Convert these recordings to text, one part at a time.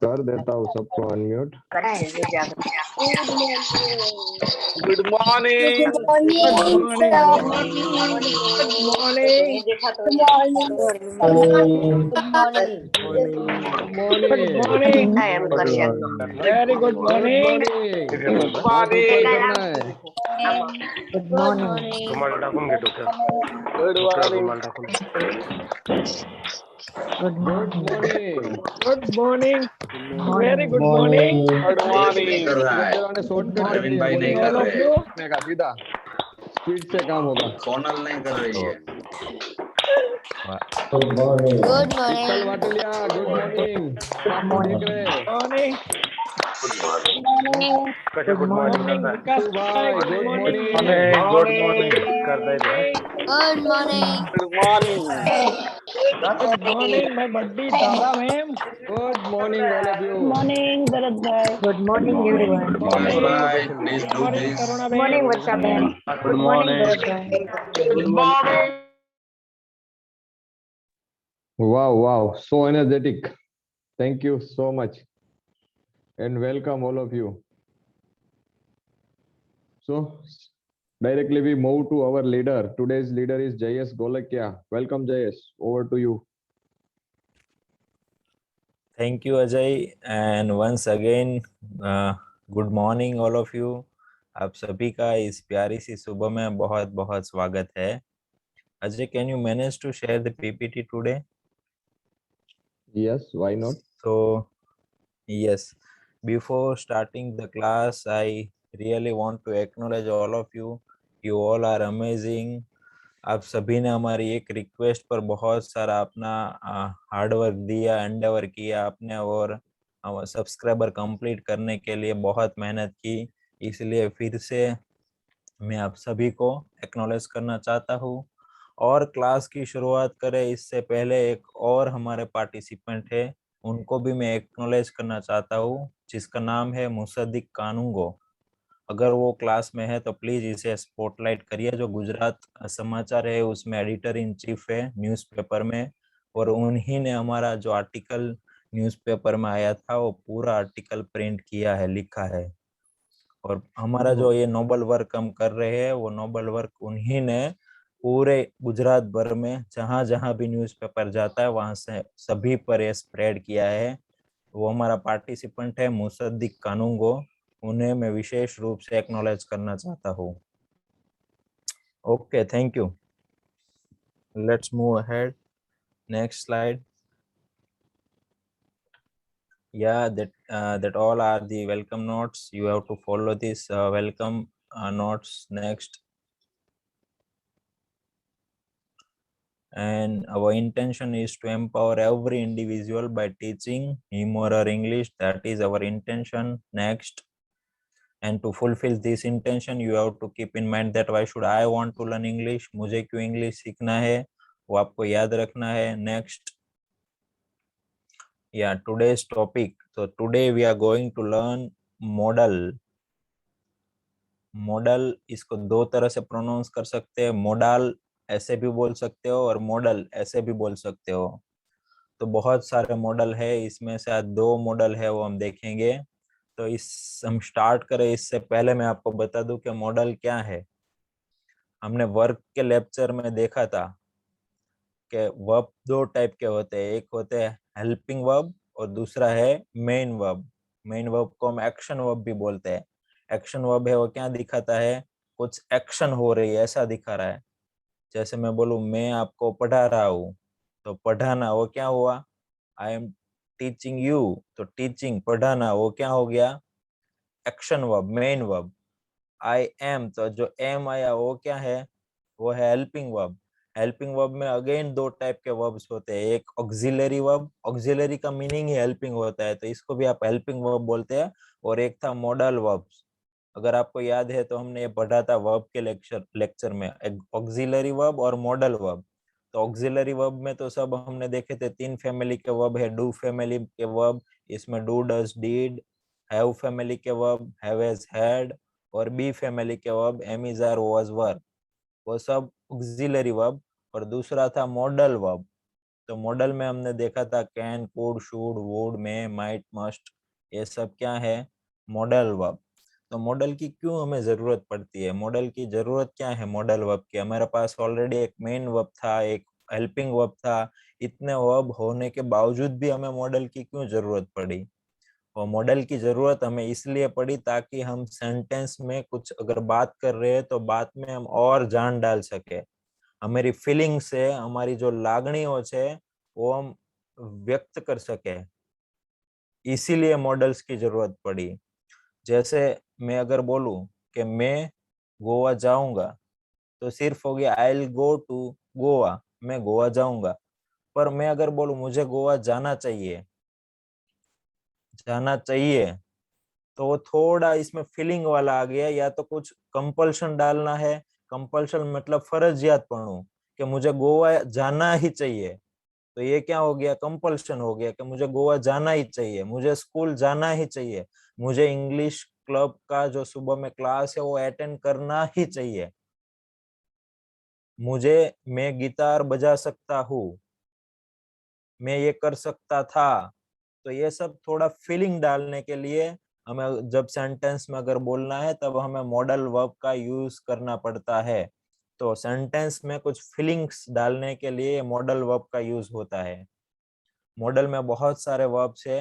कर देता हूँ सबको unmute. Good morning. Very good morning. Good morning. रुमाल टाकून घे डोक्यावर. रुमाल टाकून. Good morning. Good morning. Very good morning. Good morning. Short कर अरविंद भाई नहीं कर रहे हैं। का सीधा स्पीड से काम होगा। सोनल नहीं कर रही है। Good morning. कल वाटलिया गुड मॉर्निंग। आपको देख रहे मॉर्निंग। कशा गुड मॉर्निंग करता है. भाई गुड मॉर्निंग। गुड मॉर्निंग करता है. Good morning. Good morning. Good morning मैं बड्डी Tara ma'am. Good morning all of you. Morning Bharat भाई। Good morning everyone. Bharat bhai, please do this. Karuna good morning Varsha बहन। गुड मॉर्निंग भरत भाई। Good morning. Wow, wow, so energetic. Thank you so much. And welcome all of you. So, directly we move to our leader. Today's leader is Jayesh Golakya. Welcome, Jayesh. Over to you. Thank you, Ajay. And once again, good morning, all of you. आप सभी का इस प्यारी सी सुबह में बहुत बहुत स्वागत है. Ajay, can you manage to share the PPT today? Yes, why not? So, yes, before starting the class, I really want to acknowledge all of you. You all are amazing. आप सभी ने हमारी एक रिक्वेस्ट पर बहुत सारा अपना hard work दिया, एंडेवर किया आपने, और सब्सक्राइबर कंप्लीट करने के लिए बहुत मेहनत की. इसलिए फिर से मैं आप सभी को एक्नॉलेज करना चाहता हूँ. और क्लास की शुरुआत करें इससे पहले एक और हमारे पार्टिसिपेंट है, उनको भी मैं एक्नॉलेज करना चाहता हूँ, जिसका नाम है मुसद्दिक कानूंगो. अगर वो क्लास में है तो प्लीज इसे स्पॉटलाइट करिए. जो गुजरात समाचार है उसमें एडिटर इन चीफ है न्यूज़पेपर में, और उन्हीं ने हमारा जो आर्टिकल न्यूज़पेपर में आया था वो पूरा आर्टिकल प्रिंट किया है, लिखा है. और हमारा जो ये नोबल वर्क हम कर रहे हैं वो नोबल वर्क उन्हीं ने पूरे गुजरात भर में जहां जहां भी न्यूज़पेपर जाता है वहां से सभी पर ये स्प्रेड किया है. वो हमारा पार्टिसिपेंट है मुसद्दिक कानूंगो. उन्हें मैं विशेष रूप से एक्नॉलेज करना चाहता हूँ. Okay, thank you. Let's move ahead. Next slide. Yeah, that all are the welcome notes. You have to follow this welcome notes. Next. And our intention is to empower every individual by teaching him or her English. That is our intention. Next. And to fulfill this intention, you have to keep in mind that why should I want to learn English? मुझे क्यों English सीखना है, वो आपको याद रखना है. Next. Yeah, today's topic. So today we are going to learn modal. Model इसको दो तरह से प्रोनाउंस कर सकते हैं. मॉडल ऐसे भी बोल सकते हो और मॉडल ऐसे भी बोल सकते हो. तो बहुत सारे मॉडल है, इसमें से आज दो मॉडल है वो हम देखेंगे. तो हम स्टार्ट करें इससे पहले मैं आपको बता दूं कि मॉडल क्या है. हमने वर्क के लेक्चर में देखा था कि वर्ब दो टाइप के होते हैं. एक होते हैं हेल्पिंग वर्ब और दूसरा है मेन वर्ब. मेन वर्ब को हम एक्शन वर्ब भी बोलते हैं. एक्शन वर्ब है वो क्या दिखाता है, कुछ एक्शन हो रही है ऐसा दिखा रहा है. जैसे मैं बोलूं मैं आपको पढ़ा रहा हूँ, तो पढ़ाना वो क्या हुआ, आई एम टीचिंग यू. तो टीचिंग पढ़ाना वो क्या हो गया, action verb, main verb. I am, तो जो एम आया वो क्या है, वो है हेल्पिंग वर्ब. हेल्पिंग वर्ब में अगेन दो टाइप के वर्ब्स होते हैं. एक ऑक्सिलरी वर्ब, ऑक्सिलरी का मीनिंग ही हेल्पिंग होता है, तो इसको भी आप हेल्पिंग वर्ब बोलते हैं. और एक था मॉडल वर्ब्स. अगर आपको याद है तो हमने ये पढ़ा था वर्ब के लेक्चर में, ऑक्सिलरी वर्ब और मॉडल वर्ब. तो ऑक्सिलरी वर्ब में तो सब हमने देखे थे, तीन फैमिली के वर्ब है. डू फैमिली के वर्ब, इसमें do, does, did. Have family के वर्ब, हैव, हैज, हैड. और बी फैमिली के verb, am, is, are, was, were. वो सब ऑक्सिलरी वर्ब. और दूसरा था मॉडल वर्ब. तो मॉडल में हमने देखा था can, could, should, would, may, might, must, ये सब क्या है, मॉडल वर्ब। तो मॉडल की क्यों हमें जरूरत पड़ती है, मॉडल की जरूरत क्या है मॉडल वर्ब की? हमारे पास ऑलरेडी एक मेन वर्ब था, एक हेल्पिंग वर्ब था, इतने वर्ब होने के बावजूद भी हमें मॉडल की क्यों जरूरत पड़ी? और मॉडल की जरूरत हमें इसलिए पड़ी ताकि हम सेंटेंस में कुछ अगर बात कर रहे हैं तो बात में हम और जान डाल सके, हमारी फीलिंग से हमारी जो लागणियों છે वो हम व्यक्त कर सके, इसीलिए मॉडल्स की जरूरत पड़ी। जैसे मैं अगर बोलूं कि मैं गोवा जाऊंगा, तो सिर्फ हो गया I will go to Goa, मैं गोवा जाऊंगा। पर मैं अगर बोलूं मुझे गोवा जाना चाहिए, जाना चाहिए, तो वो थोड़ा इसमें फीलिंग वाला आ गया, या तो कुछ कंपल्शन डालना है, कंपल्शन मतलब फर्जियातपणु, कि मुझे गोवा जाना ही चाहिए, तो ये क्या हो गया, कंपल्शन हो गया कि मुझे गोवा जाना ही चाहिए, मुझे स्कूल जाना ही चाहिए, मुझे इंग्लिश क्लब का जो सुबह में क्लास है वो अटेंड करना ही चाहिए, मैं गिटार बजा सकता हूँ, मैं ये कर सकता था। तो ये सब थोड़ा फीलिंग डालने के लिए हमें जब सेंटेंस में अगर बोलना है तब हमें मॉडल वर्ब का यूज करना पड़ता है। तो सेंटेंस में कुछ फीलिंग्स डालने के लिए मॉडल वर्ब का यूज होता है। मॉडल में बहुत सारे वर्ब्स है,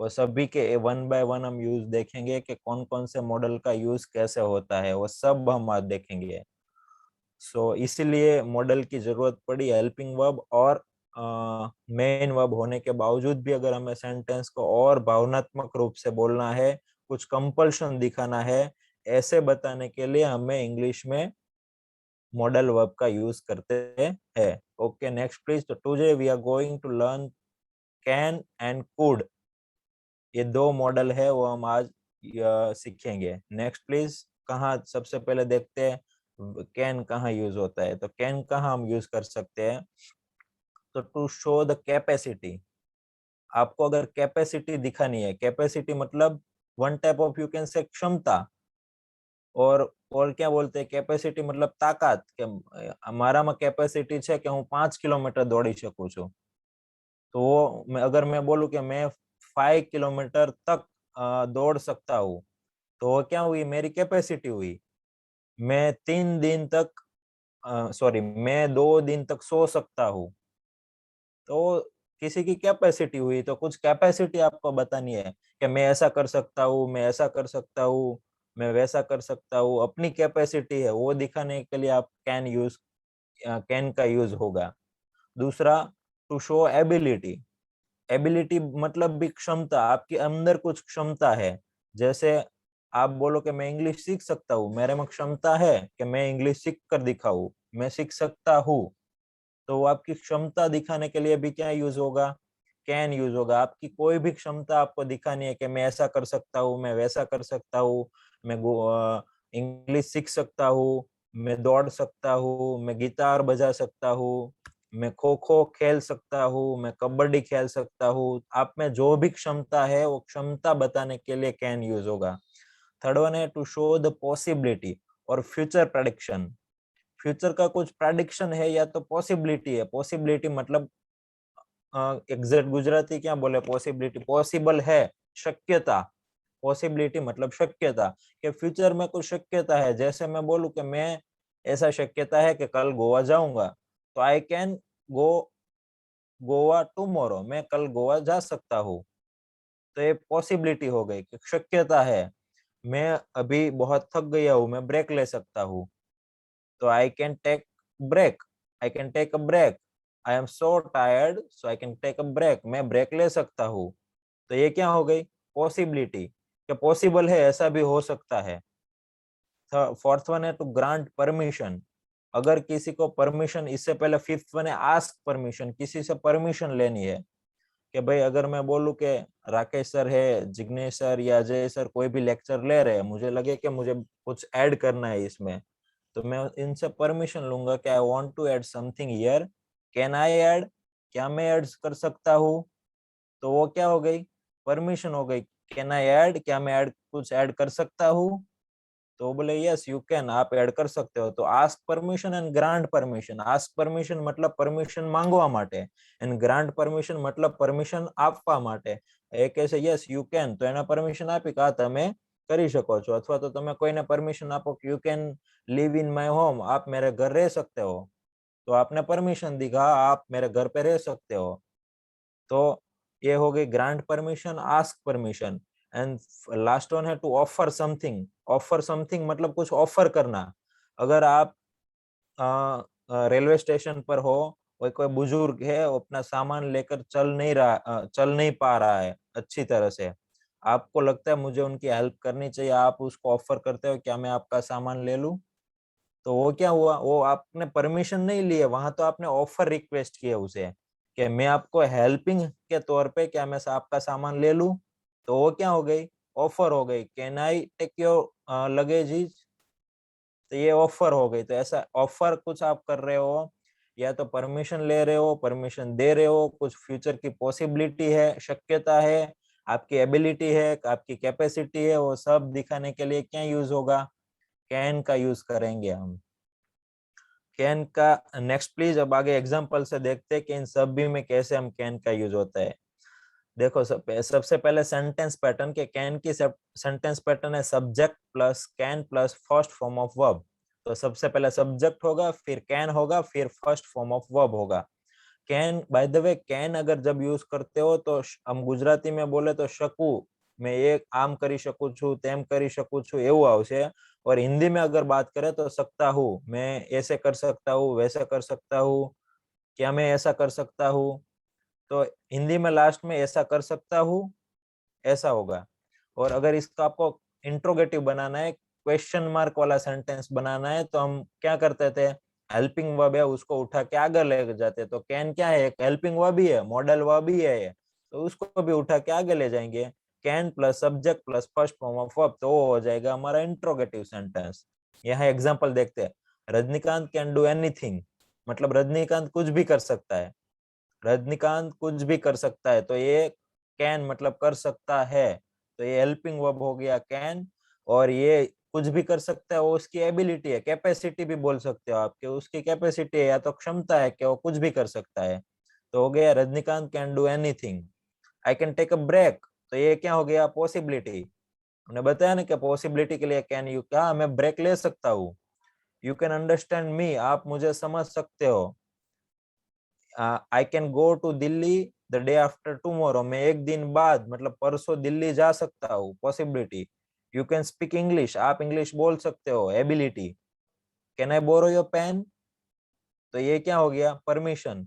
वो सभी के वन बाय वन हम यूज देखेंगे कि कौन कौन से मॉडल का यूज कैसे होता है, वो सब हम आज देखेंगे। सो इसीलिए मॉडल की जरूरत पड़ी हेल्पिंग वर्ब और मेन वर्ब होने के बावजूद भी अगर हमें सेंटेंस को और भावनात्मक रूप से बोलना है, कुछ कंपल्शन दिखाना है, ऐसे बताने के लिए हमें इंग्लिश में मॉडल वर्ब का यूज करते हैं। Okay, next please. तो today we are going to learn can and could, ये दो मॉडल है वो हम आज सीखेंगे। Next please. कहाँ सबसे पहले देखते हैं कैन कहाँ यूज होता है। तो कैन कहाँ हम यूज कर सकते हैं, तो टू शो द कैपेसिटी, आपको अगर कैपेसिटी दिखानी है, कैपेसिटी मतलब one type of you can say क्षमता, और क्या बोलते हैं कैपेसिटी मतलब ताकत, કે અમારામાં कैपेसिटी છે કે હું 5 કિલોમીટર દોડી શકું છું। तो वो अगर मैं बोलूं कि मैं 5 किलोमीटर तक दौड़ सकता हूँ, तो वो क्या हुई, मेरी कैपेसिटी हुई। मैं 3 दिन तक सॉरी मैं 2 दिन तक सो सकता हूँ, तो किसी की कैपेसिटी हुई। तो कुछ कैपेसिटी आपको बतानी है कि मैं ऐसा कर सकता हूँ, मैं ऐसा कर सकता हूँ, मैं वैसा कर सकता हूँ, अपनी कैपेसिटी है वो दिखाने के लिए आप कैन का यूज होगा। दूसरा, टू शो एबिलिटी, एबिलिटी मतलब भी क्षमता, आपके अंदर कुछ क्षमता है। जैसे आप बोलो कि मैं इंग्लिश सीख सकता हूँ, मेरे में क्षमता है कि मैं इंग्लिश सीख कर दिखाऊं, मैं सीख सकता हूँ, तो वो आपकी क्षमता दिखाने के लिए भी क्या यूज होगा, कैन यूज होगा। आपकी कोई भी क्षमता आपको दिखानी है कि मैं ऐसा कर सकता हूँ, मैं वैसा कर सकता हूँ, मैं इंग्लिश सीख सकता हूँ, मैं दौड़ सकता हूँ, मैं गिटार बजा सकता हूँ, मैं खो खो खेल सकता हूँ, मैं कबड्डी खेल सकता हूँ। आप में जो भी क्षमता है वो क्षमता बताने के लिए कैन यूज होगा। थर्ड वन है टू शो द पॉसिबिलिटी और फ्यूचर प्रेडिक्शन। फ्यूचर का कुछ प्रेडिक्शन है या तो पॉसिबिलिटी है। पॉसिबिलिटी मतलब एग्जैक्ट गुजराती क्या बोले, पॉसिबिलिटी पॉसिबल है, शक्यता। पॉसिबिलिटी मतलब शक्यता, कि फ्यूचर में कुछ शक्यता है। जैसे मैं बोलूं कि मैं ऐसा शक्यता है कि कल गोवा जाऊंगा, तो I can go Goa tomorrow, मैं कल गोवा जा सकता हूँ। तो ये पॉसिबिलिटी हो गई कि शक्यता है। मैं अभी बहुत थक गया हूँ, मैं ब्रेक ले सकता हूँ, तो I can take break, I can take a break. I am so tired so I can take a break, मैं ब्रेक ले सकता हूँ। तो ये क्या हो गई, पॉसिबिलिटी, कि पॉसिबल है, ऐसा भी हो सकता है। फोर्थ वन है टू ग्रांट परमिशन। अगर किसी को परमिशन, इससे पहले फिफ्थ वन है आस्क परमिशन, किसी से परमिशन लेनी है कि भाई अगर मैं बोलूं कि राकेश सर है, जिग्नेश सर या अजय सर कोई भी लेक्चर ले रहे हैं, मुझे लगे कि मुझे कुछ ऐड करना है इसमें, तो मैं इनसे परमिशन लूंगा कि I want to add something here, can I add, क्या मैं ऐड कर सकता हूँ। तो वो क्या हो गई, परमिशन हो गई। कैन आई ऐड, क्या मैं ऐड कुछ ऐड कर सकता हूँ। तो बोले यस यू कैन, आप ऐड कर सकते हो। तो ask permission and grant permission. Ask permission मतलब परमिशन માંગવા માટે, એન્ડ ગ્રાન્ટ પરમિશન मतलब પરમિશન આપવા માટે। એ કહે છે યસ યુ કેન, તો એને પરમિશન આપી કે આ તમે કરી શકો છો। અથવા તો તમે કોઈને પરમિશન આપો કે you can live in my home, आप मेरे घर रह सकते हो, तो आपने परमिशन दी, हाँ आप मेरे घर पे रह सकते हो। तो ये हो गई grant permission, ask permission. And last one है to offer something. Offer something मतलब कुछ ऑफर करना। अगर आप रेलवे स्टेशन पर हो, कोई बुजुर्ग है, वो अपना सामान लेकर चल नहीं पा रहा है अच्छी तरह से, आपको लगता है मुझे उनकी हेल्प करनी चाहिए, आप उसको ऑफर करते हो क्या मैं आपका सामान ले लूं। तो वो क्या हुआ, वो आपने परमिशन नहीं लिए, वहां तो आपने ऑफर रिक्वेस्ट किया उसे कि मैं आपको हेल्पिंग के तौर पे क्या मैं आपका सामान ले लूं। तो वो क्या हो गई, ऑफर हो गई। Can I take your luggage, तो ये ऑफर हो गई। तो ऐसा ऑफर कुछ आप कर रहे हो, या तो परमिशन ले रहे हो, परमिशन दे रहे हो, कुछ फ्यूचर की पॉसिबिलिटी है, शक्यता है, आपकी एबिलिटी है, आपकी कैपेसिटी है, वो सब दिखाने के लिए क्या यूज होगा, कैन का यूज करेंगे हम। कैन का नेक्स्ट प्लीज। अब आगे एग्जांपल से देखते हैं कि इन सभी में कैसे हम कैन का यूज होता है। देखो सबसे पहले सेंटेंस पैटर्न के कैन की सेंटेंस पैटर्न है subject plus can plus first form of verb. तो सबसे पहले सब्जेक्ट होगा, फिर कैन होगा, फिर फर्स्ट फॉर्म ऑफ वर्ब होगा। Can, by the way can अगर जब यूज करते हो तो हम गुजराती में बोले तो शकू, मैं ये आम करी શકું છું, તેમ કરી શકું છું એવું આવશે। और हिंदी में अगर बात करें तो सकता हूँ, मैं ऐसे कर सकता हूँ, वैसे कर सकता हूँ, क्या मैं ऐसा कर सकता हूँ। तो हिंदी में लास्ट में ऐसा कर सकता हूँ ऐसा होगा। और अगर इसका आपको इंट्रोगेटिव बनाना है, क्वेश्चन मार्क वाला सेंटेंस बनाना है, तो हम क्या करते थे, हेल्पिंग वर्ब है उसको उठा के आगे ले जाते। तो कैन क्या है, एक हेल्पिंग वर्ब ही है, मॉडल वर्ब ही है, तो उसको भी उठा के आगे ले जाएंगे। Can plus subject plus first form of verb, तो वो हो जाएगा हमारा इंट्रोगेटिव सेंटेंस। यहाँ एग्जांपल देखते हैं। रजनीकांत कैन डू एनीथिंग, मतलब रजनीकांत कुछ भी कर सकता है। रजनीकांत कुछ भी कर सकता है, तो ये कैन मतलब कर सकता है, तो ये हेल्पिंग वर्ब हो गया कैन। और ये कुछ भी कर सकता है, वो उसकी एबिलिटी है, कैपेसिटी भी बोल सकते हो आपके, उसकी कैपेसिटी है या तो क्षमता है कि वो कुछ भी कर सकता है। तो हो गया Rajinikanth can do anything. I can take a break, तो ये क्या हो गया, पॉसिबिलिटी। हमने बताया ना कि पॉसिबिलिटी के लिए कैन यू, क्या मैं ब्रेक ले सकता हूँ। यू कैन अंडरस्टैंड मी, आप मुझे समझ सकते हो। I can go to Delhi the day after tomorrow, मैं एक दिन बाद मतलब परसों दिल्ली जा सकता हूँ, possibility. You can speak English, आप इंग्लिश बोल सकते हो, ability. Can I borrow your pen, तो ये क्या हो गया, permission.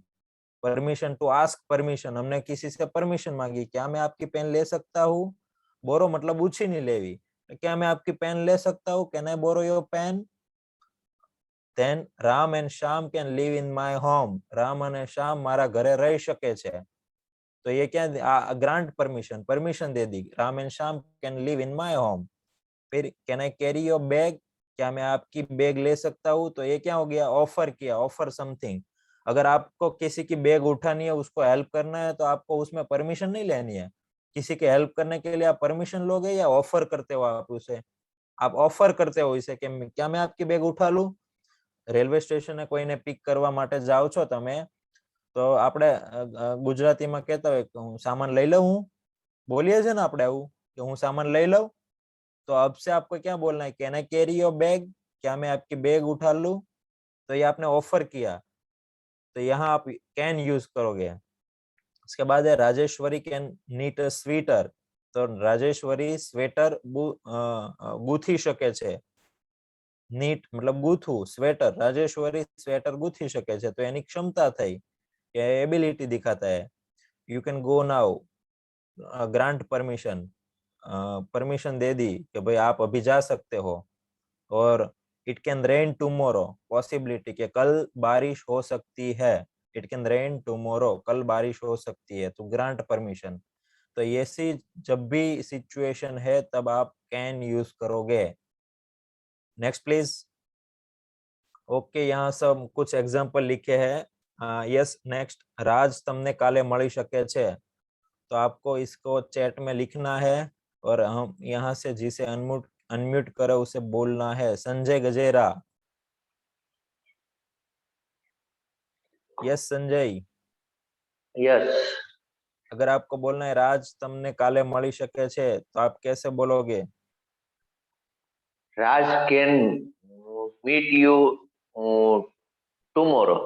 Permission to ask permission, हमने किसी से परमिशन मांगी, क्या मैं आपकी पेन ले सकता हूँ। बोरो मतलब उछीनी लेवी, तो क्या मैं आपकी पेन ले सकता हूँ, can I borrow your pen. Then Ram and Shyam can live in my home, Ram અને श्याम મારા ઘરે રહી શકે છે। तो ये क्या, ग्रांट परमिशन, परमिशन दे दी, Ram and Shyam can live in my home. फिर can I carry your bag, क्या मैं आपकी बैग ले सकता हूँ, तो ये क्या हो गया, ऑफर किया, ऑफर समथिंग। अगर आपको किसी की बैग उठानी है, उसको हेल्प करना है, तो आपको उसमें परमिशन नहीं लेनी है। किसी के हेल्प करने के लिए आप परमिशन लोगे या ऑफर करते हो, आप उसे, आप ऑफर करते हो इसे कि क्या मैं आपकी बैग उठा लूं। રેલવે સ્ટેશને કોઈને પિક કરવા માટે જાઓ છો તમે, તો આપણે ગુજરાતીમાં કહેતા હોય કે હું સામાન લઈ લઉં, હું બોલીએ છે ને આપણે આવું કે હું સામાન લઈ લઉં। तो अब से आपको क्या बोलना है, can I carry your bag, क्या मैं आपकी बैग उठा लूं। तो ये आपने ऑफर किया, तो यहाँ आप कैन यूज करोगे। उसके बाद है Rajeshwari can knit a sweater, तो राजेश्वरी स्वेटर गूंथी શકે છે। નીટ मतलब ગૂંથવું, સ્વેટર, રાજેશ્વરી સ્વેટર ગૂંથી શકે છે, તો એની ક્ષમતા થઈ કે એબિલિટી દિખાતા है। You can go now, grant permission, permission दे दी कि भाई आप अभी जा सकते हो। और it can rain tomorrow, possibility के कल बारिश हो सकती है। इट कैन रेन टुमारो, कल बारिश हो सकती है, तो ग्रांट परमिशन। तो ऐसी जब भी सिचुएशन है तब आप कैन यूज करोगे। Next please. ओके, यहाँ सब कुछ एग्जाम्पल लिखे हैं। यस नेक्स्ट, राज तमने काले मળી શકે છે, तो आपको इसको चैट में लिखना है। और हम यहाँ से जिसे अनम्यूट अनम्यूट करे उसे बोलना है। संजय गजेरा, यस संजय। यस, अगर आपको बोलना है राज તમને કાલે મળી શકે છે तो आप कैसे बोलोगे? Raj can meet you tomorrow.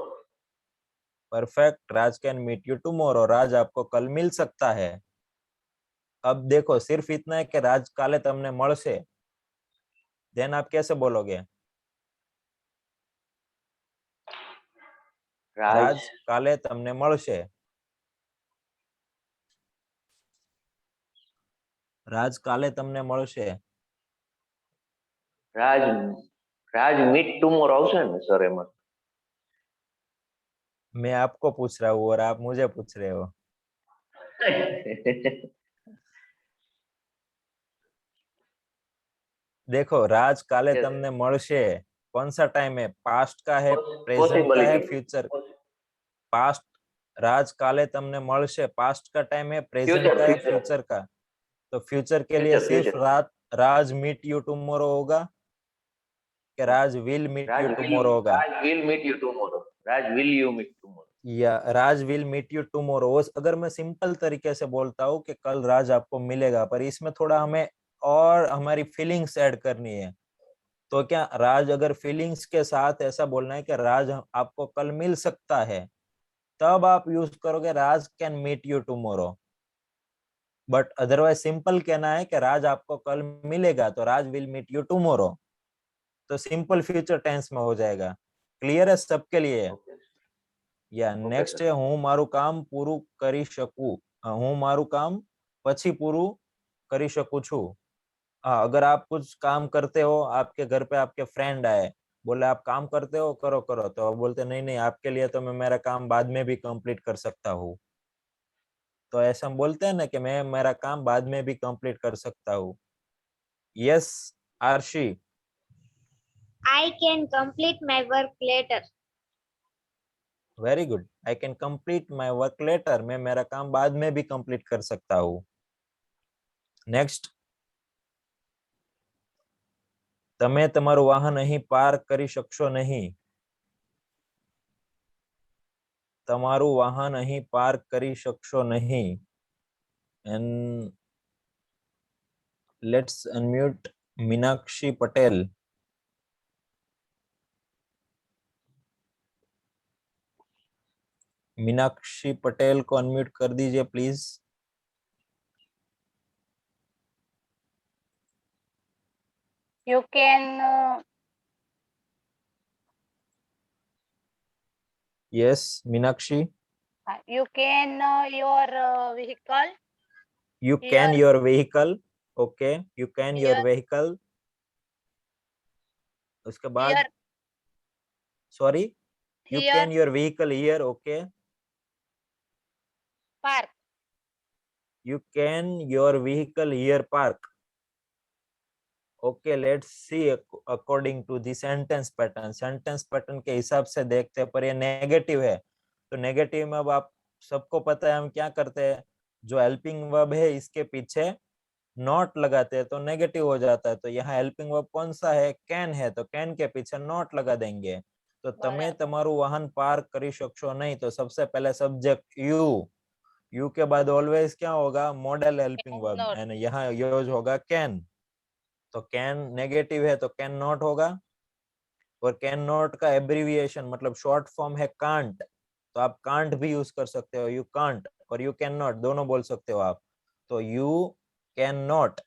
Perfect, Raj can meet you tomorrow, Raj आपको कल मिल सकता है। अब देखो सिर्फ इतना है कि राज કાલે તમને મળશે, देन आप कैसे बोलोगे? राज રાજ કાલે તમને મળશે, રાજ કાલે તમને મળશે। राज राज मीट टुमारो આવશે ને સર એમાં? मैं आपको पूछ रहा हूँ और आप मुझे पूछ रहे हो। देखो राज काले Yes. તમને મળશે कौन सा टाइम है? पास्ट का है, प्रेजेंट का है, फ्यूचर? पास्ट, राज काले તમને મળશે पास्ट का टाइम है, प्रेजेंट फ्यूचर का है, फ्यूचर फ्यूचर का? तो फ्यूचर के लिए फ्यूचर सिर्फ future Raj meet you tomorrow होगा कि Raj will meet you tomorrow होगा? Raj will meet you tomorrow, Raj will you meet tomorrow. या Raj will meet you tomorrow. अगर मैं सिंपल तरीके से बोलता हूँ कि कल राज आपको मिलेगा, पर इसमें थोड़ा हमें और हमारी फीलिंग्स ऐड करनी है। तो क्या राज अगर फीलिंग्स के साथ ऐसा बोलना है कि राज आपको कल मिल सकता है, तब आप यूज करोगे Raj can meet you tomorrow. But otherwise simple कहना है कि राज आपको कल मिलेगा, तो Raj will meet you tomorrow, तो सिंपल फ्यूचर टेंस में हो जाएगा। क्लियर है सबके लिए? या नेक्स्ट है હું મારું કામ પૂરું કરી શકું, હું મારું કામ પછી પૂરું કરી શકું છું। हाँ, अगर आप कुछ काम करते हो, आपके घर पे आपके फ्रेंड आए, बोले आप काम करते हो, करो करो, तो आप बोलते नहीं नहीं आपके लिए तो मैं मेरा काम बाद में भी कंप्लीट कर सकता हूँ। तो ऐसा हम बोलते हैं ना कि मैं मेरा काम बाद में भी कंप्लीट कर सकता हूँ। Yes Aarshi, I can complete my work later. Very good. I can complete my work later, मैं मेरा काम बाद में भी कंप्लीट कर सकता हूँ। नेक्स्ट, તમે તમારું વાહન અહીં પાર્ક કરી શકશો નહીં, તમારું વાહન અહીં પાર્ક કરી શકશો નહીં। And let's unmute Meenakshi Patel. Meenakshi Patel को अनम्यूट कर दीजिए please. You can yes Meenakshi, you can your vehicle you Here. Can your vehicle, okay you can your Here. Vehicle. उसके बाद here sorry, you Here. Can your vehicle here, okay park. You can your vehicle here park. Okay let's see according to the sentence pattern. Sentence pattern के हिसाब से देखते हैं, पर ये negative है, तो नेगेटिव में अब आप सबको पता है हम क्या करते हैं, जो हेल्पिंग वर्ब है इसके पीछे नॉट लगाते हैं तो नेगेटिव हो जाता है। तो यहाँ हेल्पिंग वर्ब कौन सा है? कैन है, तो कैन के पीछे नॉट लगा देंगे। तो તમે તમારું વાહન પાર્ક કરી શકશો નહીં, तो सबसे पहले सब्जेक्ट यू, यू के बाद ऑलवेज क्या होगा? Model helping verb, Not. And यहाँ यूज होगा कैन। तो कैन नेगेटिव है तो कैन नॉट होगा, और कैन नॉट का एब्रीविएशन मतलब शॉर्ट फॉर्म है कांट, तो आप कांट भी यूज कर सकते हो, यू कांट और यू कैन नॉट दोनों बोल सकते हो आप। तो यू कैन नॉट,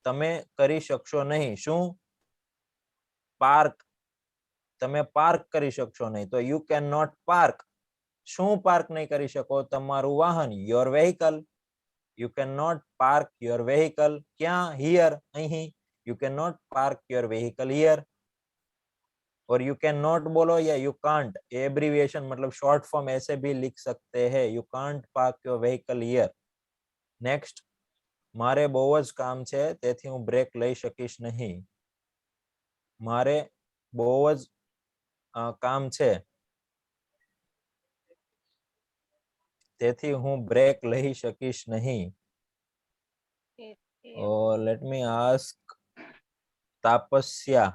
તમે કરી શકશો નહીં શું? પાર્ક, તમે પાર્ક કરી શકશો નહીં, તો યુ કેન નોટ પાર્ક। શું પાર્ક નહીં કરી શકો? તમારું વાહન, your vehicle. You cannot park your vehicle क्या? Here, અહીં। You cannot park your vehicle here। और you cannot बोलो या you can't, एब्रीविएशन मतलब शॉर्ट फॉर्म ऐसे भी लिख सकते हैं, you can't park your vehicle here। Next, મારે બહુ જ કામ છે તેથી હું બ્રેક લઈ શકીશ નહીં। મારે બહુ જ કામ છે તેથી હું બ્રેક લઈ શકીશ નહીં। Yeah. Oh, let me ask तपस्या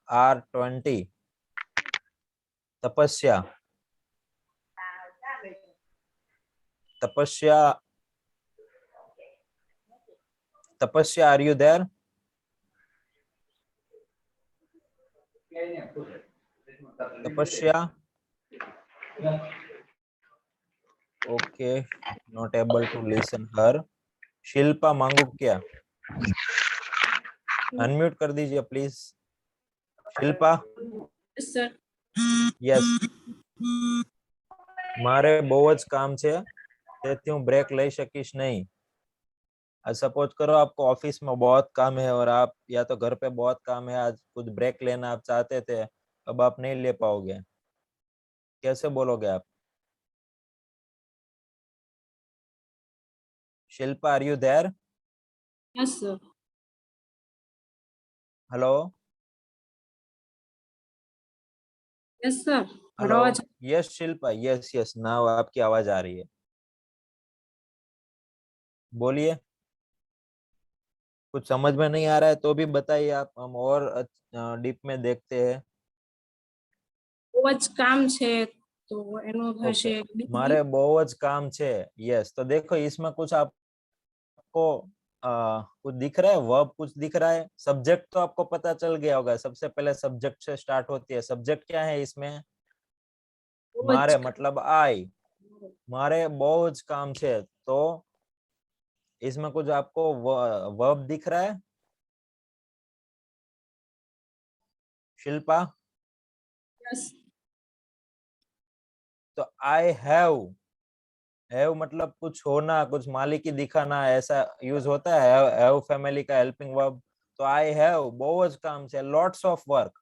R20 Tapasya Tapasya Tapasya are you there Tapasya okay not able to listen her Shilpa मांगू क्या अनम्यूट कर दीजिए प्लीज शिल्पा यस મારે બહુ જ કામ છે તેથી હું ब्रेक ले શકીશ नहीं सपोज करो आपको ऑफिस में बहुत काम है और आप या तो घर पे बहुत काम है आज कुछ ब्रेक लेना आप चाहते थे अब आप नहीं ले पाओगे कैसे बोलोगे आप Shilpa are you there Yes, sir. Hello Yes, sir. Hello आवाज yes Shilpa yes yes now आपकी आवाज आ रही है बोलिए कुछ समझ में नहीं आ रहा है तो भी बताइए आप हम और डीप में देखते हैं બહુ જ કામ છે તો એનો થશે मारे बहुत काम छे यस तो देखो इसमें कुछ आपको कुछ दिख रहा है वर्ब कुछ दिख रहा है सब्जेक्ट तो आपको पता चल गया होगा सबसे पहले सब्जेक्ट से स्टार्ट होती है सब्जेक्ट क्या है इसमें मारे मतलब आई मारे बहुत काम छे तो इसमें कुछ आपको वर्ब दिख रहा है शिल्पा Yes. तो आई हैव मतलब कुछ होना कुछ मालिकी दिखाना ऐसा यूज होता है हैव फैमिली का हेल्पिंग वर्ब तो आई हैव बहुत काम से lots of work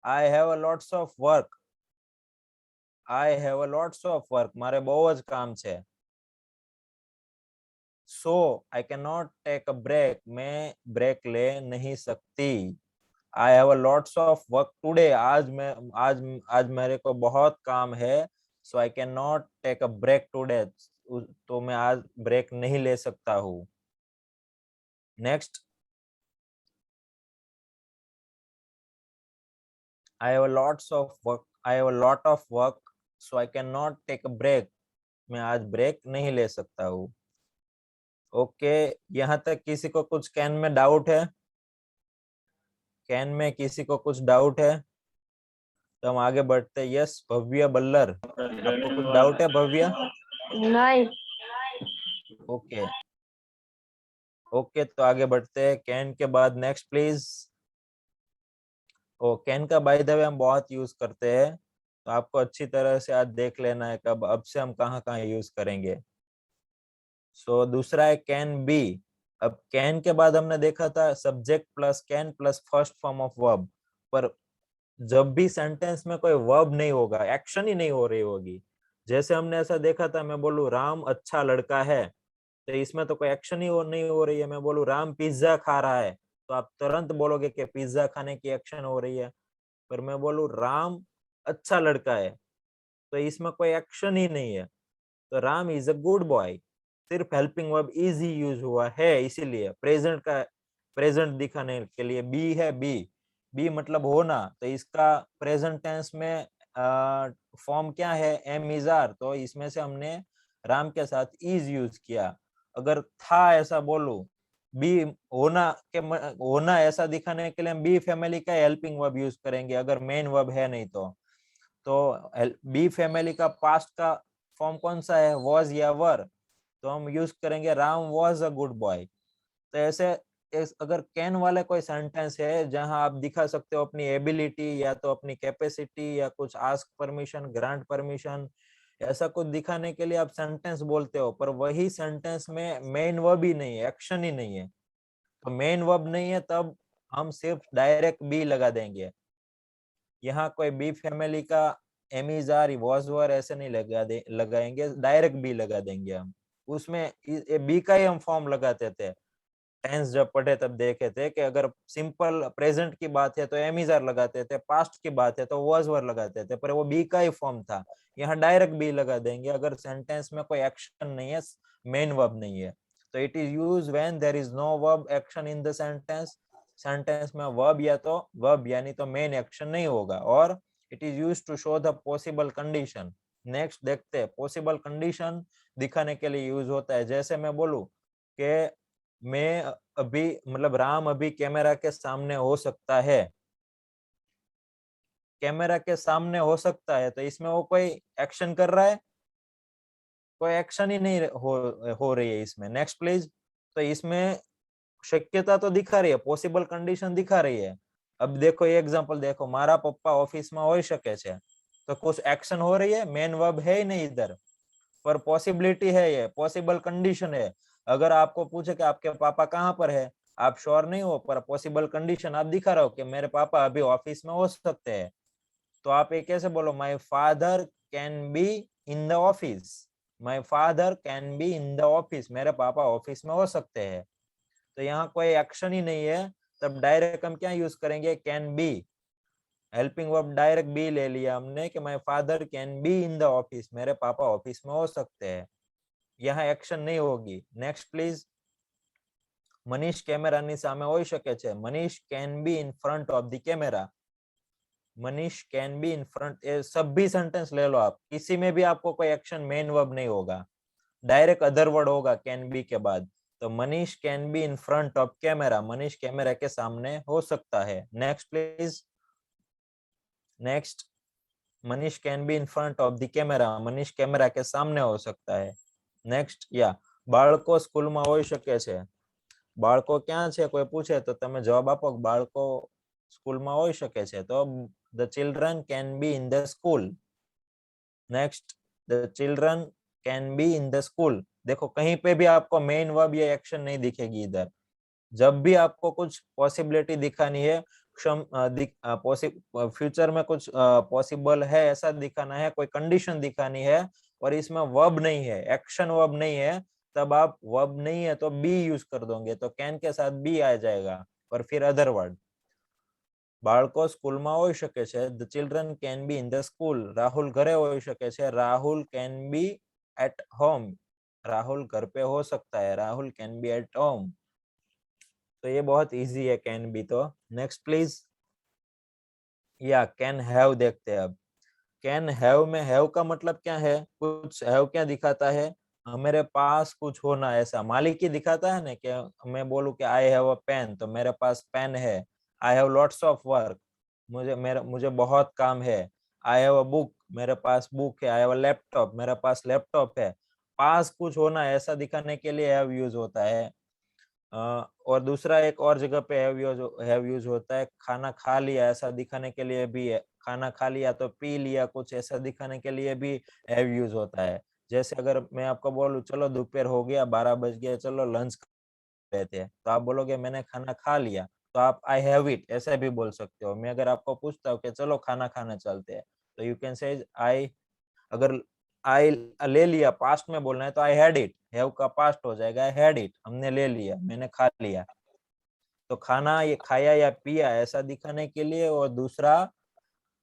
I have a lots of work I have a lots of work मारे बहुत काम छे so I can not take a break मैं ब्रेक ले नहीं सकती I have a lots of work today आज मेरे को बहुत काम है so I can not take a break today तो मैं आज ब्रेक नहीं ले सकता हूँ next I have a lots of work I have a lot of work so I can not take a break मैं आज ब्रेक नहीं ले सकता हूँ ओके यहाँ तक किसी को कुछ कैन में डाउट है कैन में किसी को कुछ डाउट है तो हम आगे बढ़ते हैं यस भव्य बल्लर आपको कुछ डाउट है भव्य नहीं ओके ओके तो आगे बढ़ते हैं कैन के बाद नेक्स्ट प्लीज ओ कैन का बाय द वे हम बहुत यूज करते हैं तो आपको अच्छी तरह से आज देख लेना है कब अब से हम कहाँ कहाँ यूज करेंगे सो दूसरा है कैन बी अब कैन के बाद हमने देखा था subject plus can plus first form of verb पर जब भी सेंटेंस में कोई वर्ब नहीं होगा एक्शन ही नहीं हो रही होगी जैसे हमने ऐसा देखा था मैं बोलूं राम अच्छा लड़का है तो इसमें तो कोई एक्शन ही नहीं हो रही है मैं बोलूं राम पिज्जा खा रहा है तो आप तुरंत बोलोगे कि पिज्जा खाने की एक्शन हो रही है पर मैं बोलूं राम अच्छा लड़का है तो इसमें कोई एक्शन ही नहीं है तो Ram is a good boy सिर्फ हेल्पिंग वर्ब इज ही यूज हुआ है इसीलिए प्रेजेंट का प्रेजेंट दिखाने के लिए बी है बी मतलब होना तो इसका प्रेजेंट टेंस में फॉर्म क्या है एम इज आर तो इसमें से हमने राम के साथ इज यूज किया अगर था ऐसा बोलूं बी होना ऐसा दिखाने के लिए हम बी फैमिली का हेल्पिंग वर्ब यूज करेंगे अगर मेन वर्ब है नहीं तो बी फैमिली का पास्ट का फॉर्म कौन सा है वॉज या वर तो हम यूज करेंगे Ram was a good boy तो ऐसे अगर कैन वाले कोई सेंटेंस है जहां आप दिखा सकते हो अपनी एबिलिटी या तो अपनी कैपेसिटी या कुछ आस्क परमिशन ग्रांट परमिशन ऐसा कुछ दिखाने के लिए आप सेंटेंस बोलते हो पर वही सेंटेंस में मेन वर्ब ही नहीं है एक्शन ही नहीं है तो मेन वर्ब नहीं है तब हम सिर्फ डायरेक्ट बी लगा देंगे यहाँ कोई बी फैमिली का am is are was were ऐसे नहीं लगाएंगे डायरेक्ट बी लगा देंगे हम उसमें बी का ही हम फॉर्म लगाते थे टेंस जब पढ़े तब देखे थे कि अगर सिंपल प्रेजेंट की बात है तो एम इज आर लगाते थे पास्ट की बात है तो वॉज वर लगाते थे पर वो बी का ही फॉर्म था यहाँ डायरेक्ट बी लगा देंगे अगर सेंटेंस में कोई एक्शन नहीं है मेन वर्ब नहीं है तो it is use when there is no verb action in the sentence sentence में वर्ब या तो वर्ब यानी तो मेन एक्शन नहीं होगा, और it is used to show the possible condition. Next देखते हैं, पॉसिबल कंडीशन दिखाने के लिए यूज होता है। जैसे मैं बोलूं कि मैं अभी मतलब राम अभी कैमरा के सामने हो सकता है, कैमरा के सामने हो सकता है, तो इसमें वो कोई एक्शन कर रहा है? कोई एक्शन ही नहीं हो रही है इसमें। Next please. तो इसमें शक्यता तो दिखा रही है, पॉसिबल कंडीशन दिखा रही है। अब देखो ये एग्जांपल देखो, मारा पप्पा ऑफिस में होई શકે છે, तो कुछ एक्शन हो रही है, मेन वर्ब है ही नहीं इधर, पर पॉसिबिलिटी है, ये पॉसिबल कंडीशन है। अगर आपको पूछे कि आपके पापा कहाँ पर है, आप श्योर नहीं हो, पर पॉसिबल कंडीशन आप दिखा रहे हो कि मेरे पापा अभी ऑफिस में हो सकते हैं, तो आप ये कैसे बोलो, my father can be in the office, my father can be in the office, मेरे पापा ऑफिस में हो सकते हैं। तो यहाँ कोई एक्शन ही नहीं है, तब डायरेक्ट हम क्या यूज करेंगे, can be. Helping verb direct be ले लिया हमने कि my father can be in the office, मेरे पापा ऑफिस में हो सकते हैं, यहाँ एक्शन नहीं होगी। Next please. मनीष कैमराની સામે હોઈ શકે છે, Manish can be in front of the camera, Manish can be in front, ये सब भी सेंटेंस ले लो आप, किसी में भी आपको कोई एक्शन मेन वर्ब नहीं होगा, डायरेक्ट अदर वर्ड होगा कैन बी के बाद। तो Manish can be in front of camera, Manish camera के सामने हो सकता है। Next please. Next. Manish can be in front of the camera, Manish camera के सामने हो सकता है। नेक्स्ट। या બાળકો સ્કૂલમાં હોઈ શકે છે, બાળકો ક્યાં છે કોઈ પૂછે તો તમે જવાબ આપો બાળકો સ્કૂલમાં હોઈ શકે છે, તો the children can be in the school. Next. the children can be in the school, देखो कहीं पे भी आपको मेन वर्ब या एक्शन नहीं दिखेगी इधर। जब भी आपको कुछ पॉसिबिलिटी दिखानी है, फ्यूचर में कुछ पॉसिबल है ऐसा दिखाना है, कोई कंडीशन दिखानी है, और इसमें वर्ब नहीं है, एक्शन वर्ब नहीं है, तब आप वर्ब नहीं है तो बी यूज कर दोगे, तो कैन के साथ बी आ जाएगा, और फिर अदर वर्ड। બાળકો સ્કૂલમાં હોઈ શકે છે, the children can be in the school, Rahul ઘરે હોઈ શકે છે, રાहुल can be at home, Rahul घर पे हो सकता है, Rahul can be at home। तो ये बहुत इजी है कैन बी। तो नेक्स्ट प्लीज। या कैन हैव देखते हैं अब। कैन हैव में हैव का मतलब क्या है, कुछ हैव क्या दिखाता है, मेरे पास कुछ होना, ऐसा मालिकी दिखाता है ना, कि मैं बोलूं कि आई हैव अ पेन, तो मेरे पास पेन है। I have lots of work, मुझे बहुत काम है। आई हैव अ बुक, मेरे पास बुक है। आई हैव अ लैपटॉप, मेरे पास लैपटॉप है। पास कुछ होना ऐसा दिखाने के लिए हैव यूज होता है। और दूसरा एक और जगह पे हैव यूज होता है, खाना खा लिया ऐसा दिखाने के लिए भी है, खाना खा लिया तो पी लिया कुछ ऐसा दिखाने के लिए भी हैव यूज होता है। जैसे अगर मैं आपको बोलूं चलो दोपहर हो गया 12 बज गए चलो लंच कर लेते हैं, तो आप बोलोगे मैंने खाना खा लिया, तो आप आई हैव इट ऐसे भी बोल सकते हो। मैं अगर आपको पूछता हूँ कि चलो खाना खाने चलते हैं, तो यू कैन से आई, अगर आई ले लिया पास्ट में बोलना है तो आई हैड इट, हैव का पास्ट हो जाएगा आई हैड इट, हमने ले लिया, मैंने खा लिया। तो खाना ये खाया या पिया ऐसा दिखाने के लिए, और दूसरा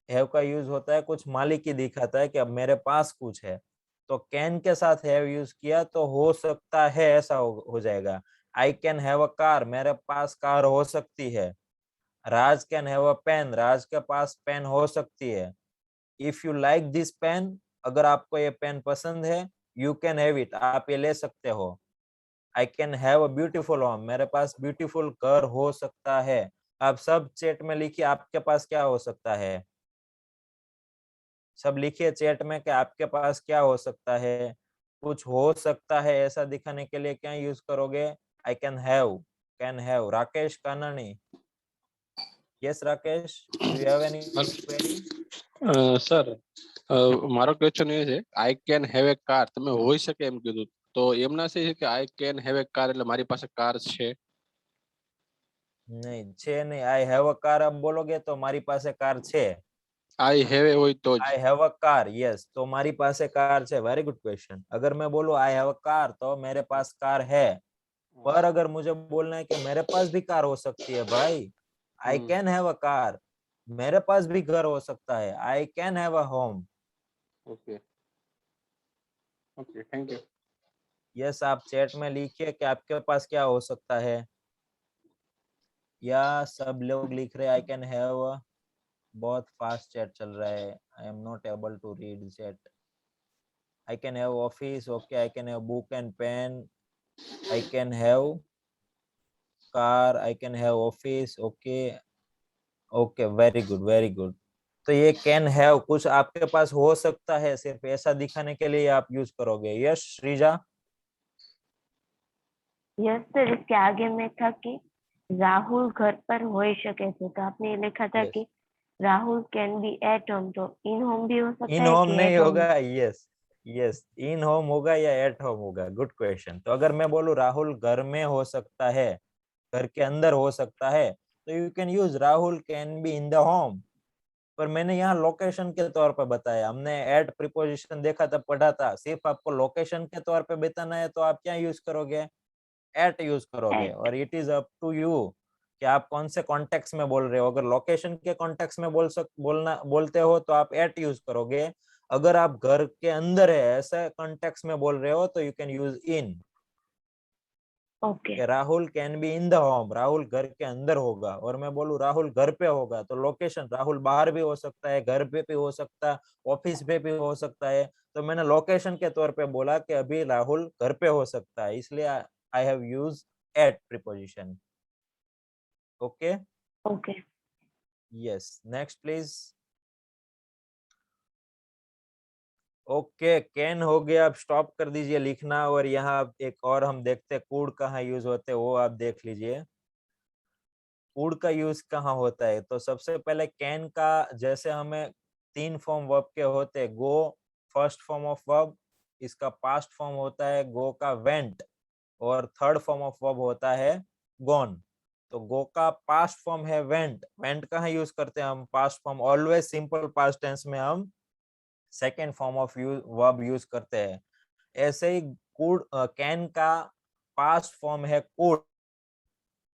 हैव का यूज होता है कुछ मालिकी दिखाता है कि अब मेरे पास कुछ है, तो कैन के साथ हैव यूज किया तो हो सकता है ऐसा हो जाएगा। I can have a car, मेरे पास कार हो सकती है। Raj can have a pen, Raj के पास पेन हो सकती है। If you like this pen, अगर आपको ये पेन पसंद है, यू कैन हैव इट, आप ये ले सकते हो। I can have a beautiful home, मेरे पास ब्यूटीफुल घर हो सकता है। आप सब चैट में लिखिए आपके पास क्या हो सकता है, सब लिखिए चैट में कि आपके पास क्या हो सकता है। कुछ हो सकता है ऐसा दिखाने के लिए क्या यूज करोगे, आई can have. Rakesh Kanani, yes Rakesh, do you have any query? Sir મારો ક્વેશ્ચન એ છે I can have a car, તમે હોઈ શકે એમ કીધું, તો એમના છે કે I can have a car એટલે મારી પાસે કાર છે? नहीं छे नहीं, आई हैव अ कार अब बोलोगे तो मारी पासे कार छे। આઈ હેવ એ હોય તો જ? आई हैव अ कार, यस, तो मारी पासे कार छे, वेरी गुड क्वेश्चन। अगर मैं बोलूं आई हैव अ कार तो मेरे पास कार है, पर अगर मुझे बोलना है कि मेरे पास भी कार हो सकती है भाई, आई कैन हैव अ कार, मेरे पास भी घर हो सकता है, आई can have a home. Okay okay thank you. Yes, आप चैट में लिखिए कि आपके पास क्या हो सकता है। या सब लोग लिख रहे आई कैन हैव, बहुत फास्ट चैट चल रहा है, I am not able to read chat. I can have office, okay, I can have book and pen, I can have car, I can have office, okay okay, very good very good. तो ये can have कुछ आपके पास हो सकता है, सिर्फ ऐसा दिखाने के लिए आप यूज करोगे। यस श्रीजा? यस सर, इसके आगे में था कि राहुल घर पर हो सके थे, तो आपने ये लिखा था Yes. कि Rahul can be at home, तो इन होम भी हो सकता इन है होम कि नहीं at home? होगा। यस यस, इन होम होगा या एट होम होगा, गुड क्वेश्चन। तो अगर मैं बोलूं राहुल घर में हो सकता है, घर के अंदर हो सकता है, तो you can use Rahul can be in the home. पर मैंने यहाँ लोकेशन के तौर पर बताया, हमने एट प्रीपोजिशन देखा था, पढ़ा था, सिर्फ आपको लोकेशन के तौर पे बताना है तो आप क्या यूज करोगे, एट यूज करोगे। At. और it is up to you कि आप कौन से कॉन्टेक्स्ट में बोल रहे हो। अगर लोकेशन के कॉन्टेक्स्ट में बोलते हो तो आप एट यूज करोगे। अगर आप घर के अंदर है ऐसे कॉन्टेक्स्ट में बोल रहे हो तो you can use in. Okay Rahul can be in the home, Rahul घर के अंदर होगा। और मैं बोलूं राहुल घर पे होगा, तो लोकेशन राहुल बाहर भी हो सकता है, घर पे भी हो सकता है, ऑफिस पे भी हो सकता है। तो मैंने लोकेशन के तौर पे बोला कि अभी राहुल घर पे हो सकता है, इसलिए I have use at preposition. Okay, okay yes, next please. Okay, can हो गया, अब स्टॉप कर दीजिए लिखना। और यहाँ एक और हम देखते हैं कूड कहाँ यूज होते हैं, वो आप देख लीजिए। कूड का यूज कहाँ होता है, तो सबसे पहले कैन का, जैसे हमें 3 फॉर्म वर्ब के होते हैं, गो फर्स्ट फॉर्म ऑफ वर्ब, इसका पास्ट फॉर्म होता है गो का वेंट, और थर्ड फॉर्म ऑफ वर्ब होता है गॉन। तो गो का पास्ट फॉर्म है वेंट। वेंट कहाँ यूज करते हैं हम, past form, always simple past tense में हम second form of verb use करते हैं। ऐसे ही कूड, कैन का पास्ट फॉर्म है कूड,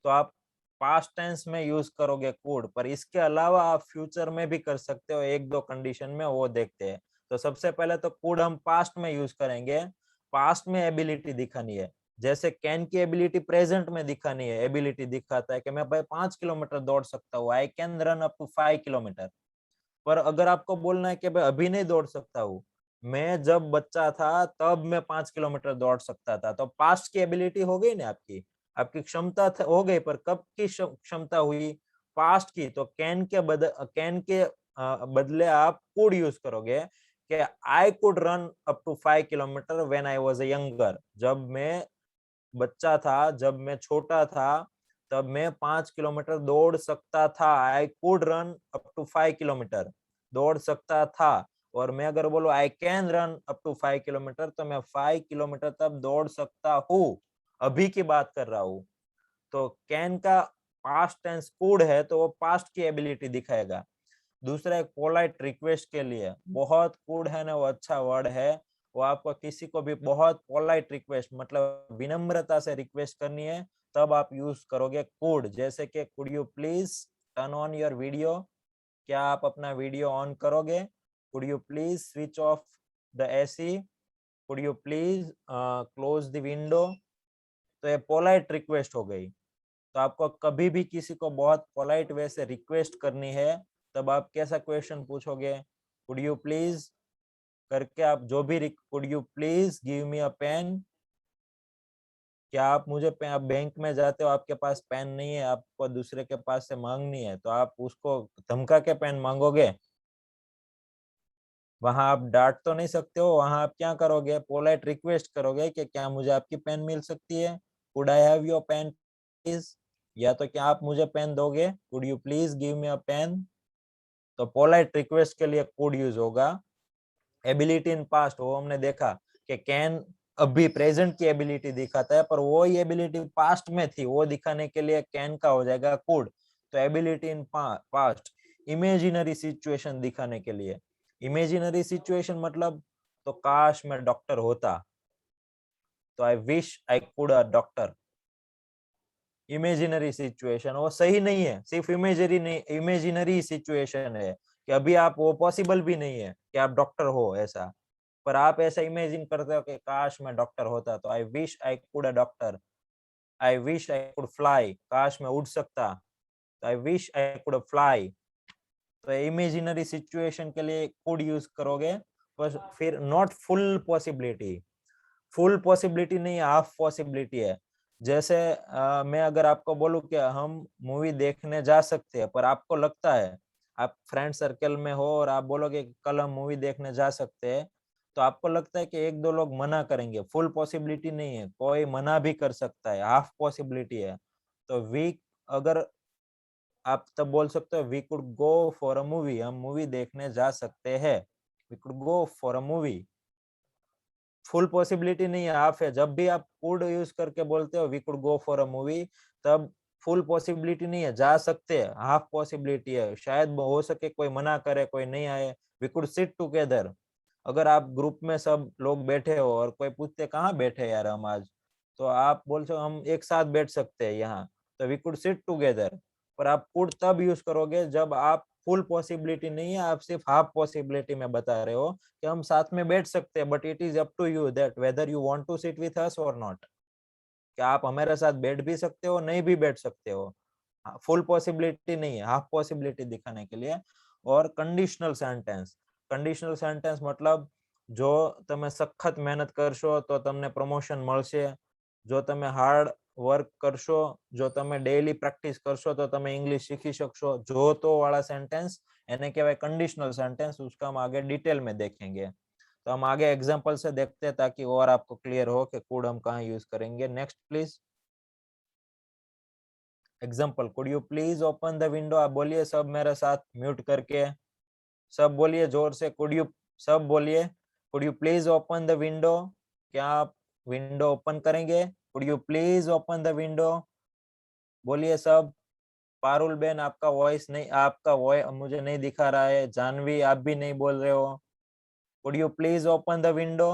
तो आप पास्ट टेंस में यूज करोगे कूड। पर इसके अलावा आप फ्यूचर में भी कर सकते हो, एक दो कंडीशन में, वो देखते हैं। तो सबसे पहले तो कूड हम पास्ट में यूज करेंगे, पास्ट में एबिलिटी दिखानी है। जैसे कैन की एबिलिटी प्रेजेंट में दिखानी है, एबिलिटी दिखाता है कि मैं भाई 5 किलोमीटर दौड़ सकता हूँ, I can run up to 5 kilometre. पर अगर आपको बोलना है कि भाई अभी नहीं दौड़ सकता हूँ, मैं जब बच्चा था तब मैं 5 किलोमीटर दौड़ सकता था, तो पास्ट की एबिलिटी हो गई ना आपकी, आपकी क्षमता हो गई। पर कब की क्षमता हुई, पास्ट की। तो कैन के बदले आप कुड यूज करोगे कि I could run up to 5 kilometre when I was a younger. जब मैं बच्चा था, जब मैं छोटा था, तब मैं 5 किलोमीटर दौड़ सकता था। I could run up to 5 kilometre, दौड़ सकता था। और मैं अगर बोलूं I can run up to 5 kilometre, तो मैं 5 किलोमीटर तक दौड़ सकता हूँ, अभी की बात कर रहा हूँ। तो कैन का पास्ट टेंस कुड है, तो वो पास्ट की एबिलिटी दिखाएगा। दूसरा, एक पोलाइट रिक्वेस्ट के लिए, बहुत कुड है ना, वो अच्छा वर्ड है। वो आपको किसी को भी बहुत पोलाइट रिक्वेस्ट, मतलब विनम्रता से रिक्वेस्ट करनी है, तब आप यूज करोगे कुड। जैसे कि could you please turn on your video, क्या आप अपना वीडियो ऑन करोगे? Could you please switch off the AC, could you please close the window. तो ये पोलाइट रिक्वेस्ट हो गई। तो आपको कभी भी किसी को बहुत पोलाइट वे से रिक्वेस्ट करनी है, तब आप कैसा क्वेश्चन पूछोगे, कुड यू प्लीज करके, आप जो भी, could you please give me a pen, क्या आप मुझे पेन, आप बैंक में जाते हो, आपके पास पेन नहीं है, आपको दूसरे के पास से मांगनी है, तो आप उसको धमका के पेन मांगोगे? वहां आप डांट तो नहीं सकते हो, वहां आप क्या करोगे, पोलाइट रिक्वेस्ट करोगे कि क्या मुझे आपकी पेन मिल सकती है, could I have your pen please, या तो क्या आप मुझे पेन दोगे, could you please give me a pen. तो पोलाइट रिक्वेस्ट के लिए कुड यूज होगा। एबिलिटी इन पास्ट, वो हमने देखा कि कैन अभी प्रेजेंट की एबिलिटी दिखाता है, पर वो एबिलिटी पास्ट में थी, वो दिखाने के लिए कैन का हो जाएगा कुड। तो ability in past, imaginary situation दिखाने के लिए, इमेजिनरी सिचुएशन मतलब, तो काश मैं डॉक्टर होता, तो I wish I could a doctor. Imaginary situation, वो सही नहीं है, सिर्फ इमेजिनरी सिचुएशन है कि अभी आप, वो पॉसिबल भी नहीं है कि आप डॉक्टर हो ऐसा। पर आप ऐसा इमेजिन करते हो कि काश मैं डॉक्टर होता, तो I wish I could a doctor. I wish I could fly, काश मैं उड़ सकता। तो I wish I could fly, तो इमेजिनरी सिचुएशन के लिए कुड यूज करोगे, बस फिर not full possibility, full possibility नहीं, हाफ पॉसिबिलिटी है। जैसे मैं अगर आपको बोलूं कि हम मूवी देखने जा सकते हैं, पर आपको लगता है, आप फ्रेंड सर्कल में हो और आप बोलोगे कल हम मूवी देखने जा सकते हैं, तो आपको लगता है कि एक दो लोग मना करेंगे, फुल पॉसिबिलिटी नहीं है, कोई मना भी कर सकता है, हाफ पॉसिबिलिटी है। तो वी, अगर आप तब बोल सकते हो we could go for a movie, हम मूवी देखने जा सकते हैं, we could go for a movie. Full possibility नहीं है, हाफ है। जब भी आप कुड यूज करके बोलते हो we could go for a movie, तब फुल पॉसिबिलिटी नहीं है, जा सकते हैं, हाफ पॉसिबिलिटी है, शायद हो सके कोई मना करे, कोई नहीं आए। वी कुड सिट टुगेदर, अगर आप ग्रुप में सब लोग बैठे हो और कोई पूछते कहाँ बैठे यार हम आज, तो आप बोल सकते हम एक साथ बैठ सकते हैं यहाँ, तो वी कुड सिट टुगेदर। पर आप कुड तब यूज करोगे जब आप फुल पॉसिबिलिटी नहीं है, आप सिर्फ हाफ पॉसिबिलिटी में बता रहे हो कि हम साथ में बैठ सकते हैं, but it is up to you that whether you want to sit with us और नॉट, कि आप हमारे साथ बैठ भी सकते हो, नहीं भी बैठ सकते हो। फुल पॉसिबिलिटी नहीं है, हाफ पॉसिबिलिटी दिखाने के लिए। और कंडीशनल सेंटेंस मतलब जो તમે સખત મહેનત કરશો તો તમને પ્રમોશન મળશે, જો તમે હાર્ડ વર્ક કરશો, જો તમે ડેઈલી પ્રેક્ટિસ કરશો તો તમે इंग्लिश सीखी શકશો, जो तो वाला सेंटेंस એને કહેવાય कंडीशनल सेंटेंस, उसका हम आगे डिटेल में देखेंगे। तो हम आगे एग्जांपल से देखते हैं ताकि और आपको क्लियर हो कि कुड हम कहाँ यूज करेंगे। Next please example, could you please open the window, आप बोलिए सब मेरे साथ म्यूट करके, सब बोलिए जोर से, कुड यू, सब बोलिए could you please open the window, क्या आप विंडो ओपन करेंगे? Could you please open the window, बोलिए सब। पारुल बेन आपका वॉइस नहीं, आपका वॉइस मुझे नहीं दिखा रहा है। जानवी आप भी नहीं बोल रहे हो। Could you please open the window,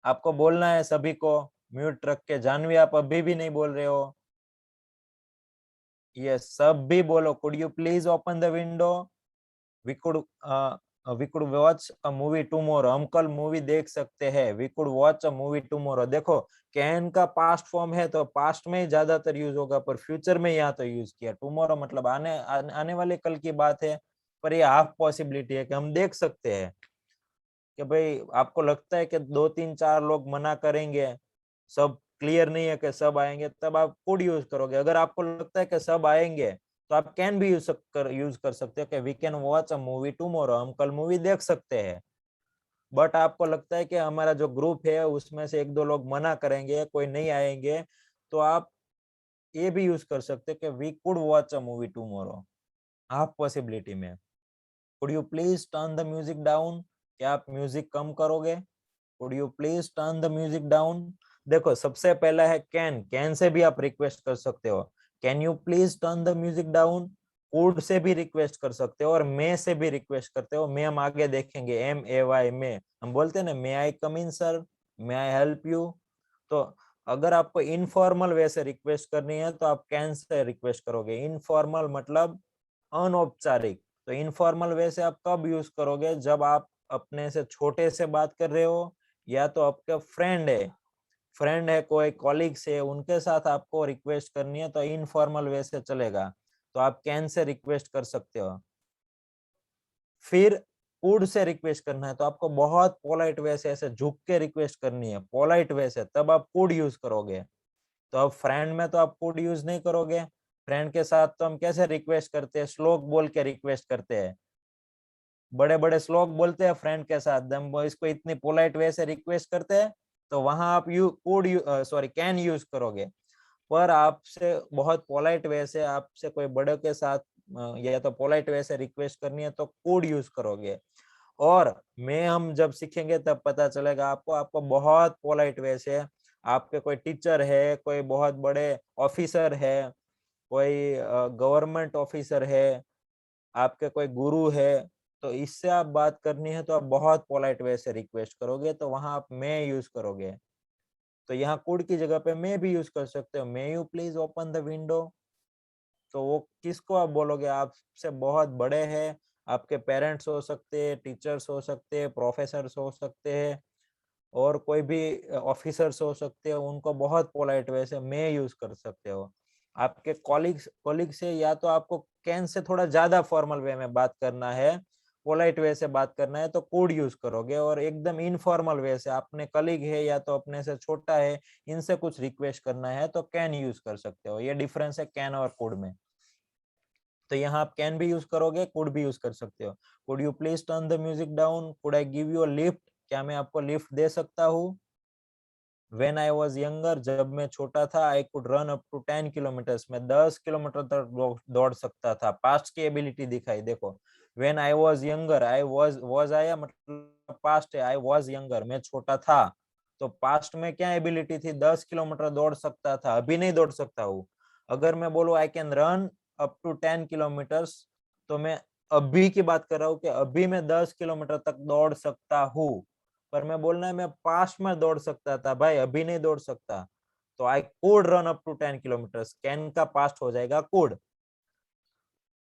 आपको बोलना है सभी को म्यूट रख के। जानवी आप अभी भी नहीं बोल रहे हो। ये सब भी बोलो, could you please open the window. We could watch a movie tomorrow, हम कल मूवी देख सकते हैं। We could watch a movie tomorrow. देखो कैन का पास्ट फॉर्म है तो पास्ट में ही ज्यादातर यूज होगा, पर फ्यूचर में यहाँ तो यूज किया। टुमारो मतलब आने वाले कल की बात है, पर ये हाफ पॉसिबिलिटी है कि हम देख सकते हैं। कि भाई आपको लगता है कि 2 3 4 लोग मना करेंगे, सब क्लियर नहीं है कि सब आएंगे, तब आप कुड यूज करोगे। अगर आपको लगता है कि सब आएंगे तो आप कैन भी यूज कर सकते हो कि we can watch a movie tomorrow, हम कल मूवी देख सकते हैं। बट आपको लगता है कि हमारा जो ग्रुप है उसमें से 1 2 लोग मना करेंगे, कोई नहीं आएंगे, तो आप ये भी यूज कर सकते हो कि we could watch a movie tomorrow, half possibility में। Could you please turn the music down, क्या आप म्यूजिक कम करोगे? Could you please turn the music down. देखो सबसे पहला है कैन से भी आप रिक्वेस्ट कर सकते हो, can you please turn the music down. Could say भी रिक्वेस्ट कर सकते हो और मे से भी रिक्वेस्ट करते हो। मे हम आगे देखेंगे, MAY मे, हम बोलते हैं ना may I come in sir, may I help you. तो अगर आपको इनफॉर्मल वे से रिक्वेस्ट करनी है तो आप कैन से रिक्वेस्ट करोगे। इनफॉर्मल मतलब अनौपचारिक। तो इनफॉर्मल वे से आप कब यूज करोगे? जब आप अपने से छोटे से बात कर रहे हो, या तो आपका फ्रेंड है कोई कॉलीग्स है, उनके साथ आपको रिक्वेस्ट करनी है तो इनफॉर्मल वे से चलेगा, तो आप कैन से रिक्वेस्ट कर सकते हो। फिर कुड से रिक्वेस्ट करना है तो आपको बहुत पोलाइट वे से ऐसे झुक के रिक्वेस्ट करनी है, पोलाइट वे से, तब आप कुड यूज करोगे। तो अब फ्रेंड में तो आप कुड यूज नहीं करोगे। फ्रेंड के साथ तो हम कैसे रिक्वेस्ट करते हैं? श्लोक बोल के रिक्वेस्ट करते हैं, बड़े बड़े श्लोक बोलते हैं फ्रेंड के साथ। हम इसको इतनी पोलाइट वे से रिक्वेस्ट करते हैं, तो वहां आप कैन यूज करोगे। पर आपसे बहुत पोलाइट वे से, आपसे कोई बड़े के साथ या तो पोलाइट वे से रिक्वेस्ट करनी है तो कुड यूज करोगे। और मैं हम जब सीखेंगे तब पता चलेगा आपको बहुत पोलाइट वे से, आपके कोई टीचर है, कोई बहुत बड़े ऑफिसर है, कोई गवर्नमेंट ऑफिसर है, आपके कोई गुरु है, तो इससे आप बात करनी है तो आप बहुत पोलाइट वे से रिक्वेस्ट करोगे, तो वहां आप मे यूज करोगे। तो यहाँ कुड की जगह पे मे भी यूज कर सकते हो। May you please open the window, तो वो किसको आप बोलोगे? आपसे बहुत बड़े हैं, आपके पेरेंट्स हो सकते हैं, टीचर्स हो सकते हैं, प्रोफेसर्स हो सकते हैं, और कोई भी ऑफिसर्स हो सकते हैं, उनको बहुत पोलाइट वे से मे यूज कर सकते हो। आपके कॉलीग से या तो आपको कैन से थोड़ा ज्यादा फॉर्मल वे में बात करना है, पोलाइट वे से बात करना है तो कुड यूज करोगे, और एकदम इनफॉर्मल वे से अपने कलीग है या तो अपने से छोटा है इनसे कुछ रिक्वेस्ट करना है तो कैन यूज कर सकते हो। ये डिफरेंस है कैन और कुड में। तो यहाँ आप कैन भी यूज करोगे, कुड भी यूज कर सकते हो। Could you please turn the music down, could I give you a lift, क्या मैं आपको लिफ्ट दे सकता हूँ। When I was younger, जब मैं छोटा था, I could run up to 10 kilometers, मैं 10 किलोमीटर तक दौड़ सकता था। पास्ट की एबिलिटी दिखाई, देखो when I was younger, I was आया मतलब पास्ट है, I was younger, मैं छोटा था, तो पास्ट में क्या एबिलिटी थी, 10 किलोमीटर दौड़ सकता था, अभी नहीं दौड़ सकता हूँ। अगर मैं बोलूँ I can run up to 10 kilometers, तो मैं अभी की बात कर रहा हूँ कि अभी मैं 10 किलोमीटर तक दौड़ सकता हूँ, पर मैं बोलना है मैं पास्ट में दौड़ सकता था भाई, अभी नहीं दौड़ सकता। तो I could run up to 10 kilometres, can का पास्ट हो जाएगा कुड।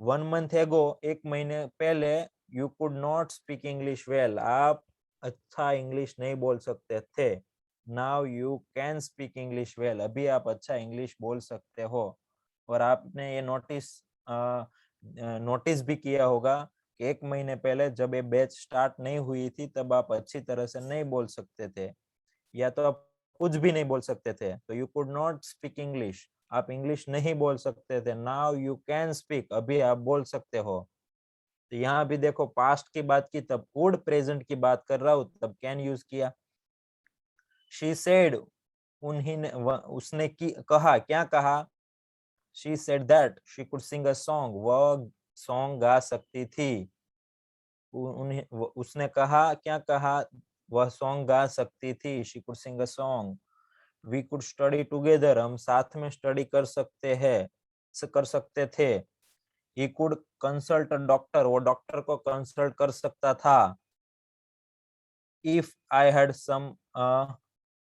1 month एगो, 1 महीने पहले, you could not speak English well, आप अच्छा इंग्लिश नहीं बोल सकते थे। Now you can speak English well, अभी आप अच्छा इंग्लिश बोल सकते हो। और आपने ये नोटिस भी किया होगा कि 1 महीने पहले जब ये बैच स्टार्ट नहीं हुई थी तब आप अच्छी तरह से नहीं बोल सकते थे, या तो आप कुछ भी नहीं बोल सकते थे, तो you could not speak English, आप इंग्लिश नहीं बोल सकते थे। नाउ यू कैन स्पीक, अभी आप बोल सकते हो। तो यहाँ भी देखो पास्ट की बात की तब कुड, प्रेजेंट की बात कर रहा हूँ तब कैन यूज किया। शी सेड, उसने कहा, क्या कहा, she said that she could sing a song, वह सॉन्ग गा सकती थी। उसने कहा, क्या कहा, वह सॉन्ग गा सकती थी, she could sing a song. We could study together, हम साथ में स्टडी कर सकते थे। He could consult a doctor, वो डॉक्टर को कंसल्ट कर सकता था। If I had some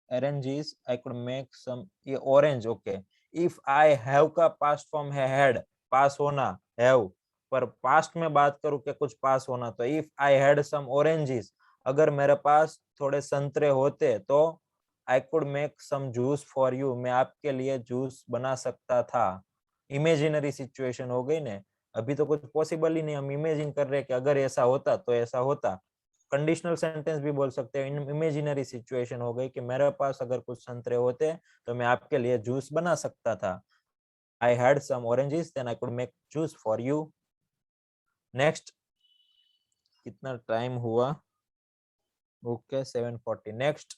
oranges, I could make some, ये orange, okay. If I have का past form है had, पास होना, have, पर past में बात करूँ कि कुछ पास होना, तो if I had some oranges, अगर मेरे पास थोड़े संतरे होते तो I could make some juice for you, मैं आपके लिए जूस बना सकता था। इमेजिनरी सिचुएशन हो गई ने, अभी तो कुछ पॉसिबल ही नहीं, हम इमेजिन कर रहे हैं कि अगर ऐसा होता तो ऐसा होता। कंडीशनल सेंटेंस भी बोल सकते हैं, इमेजिनरी सिचुएशन हो गई कि मेरे पास अगर कुछ संतरे होते तो मैं आपके लिए जूस बना सकता था। I had some oranges, then I could make juice for you. Next, कितना टाइम हुआ, ओके 7:40। नेक्स्ट,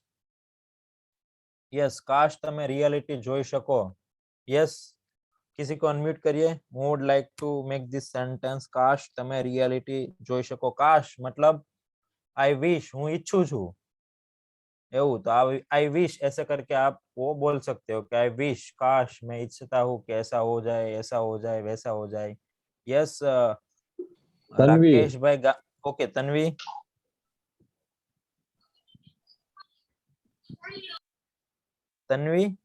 यस, काश તમે रियलिटी જોઈ શકો, यस, किसी को अनम्यूट करिए। Would like to make this sentence, काश તમે रियलिटी જોઈ શકો। काश मतलब आई विश, हूँ इच्छू छू, એવું तो आई विश ऐसे करके आप वो बोल सकते हो कि आई विश, काश मैं इच्छता हूँ कि ऐसा हो जाए, ऐसा हो जाए, वैसा हो जाए। यस, तन्वी, राकेश भाई, okay Tanvi, Tanvi,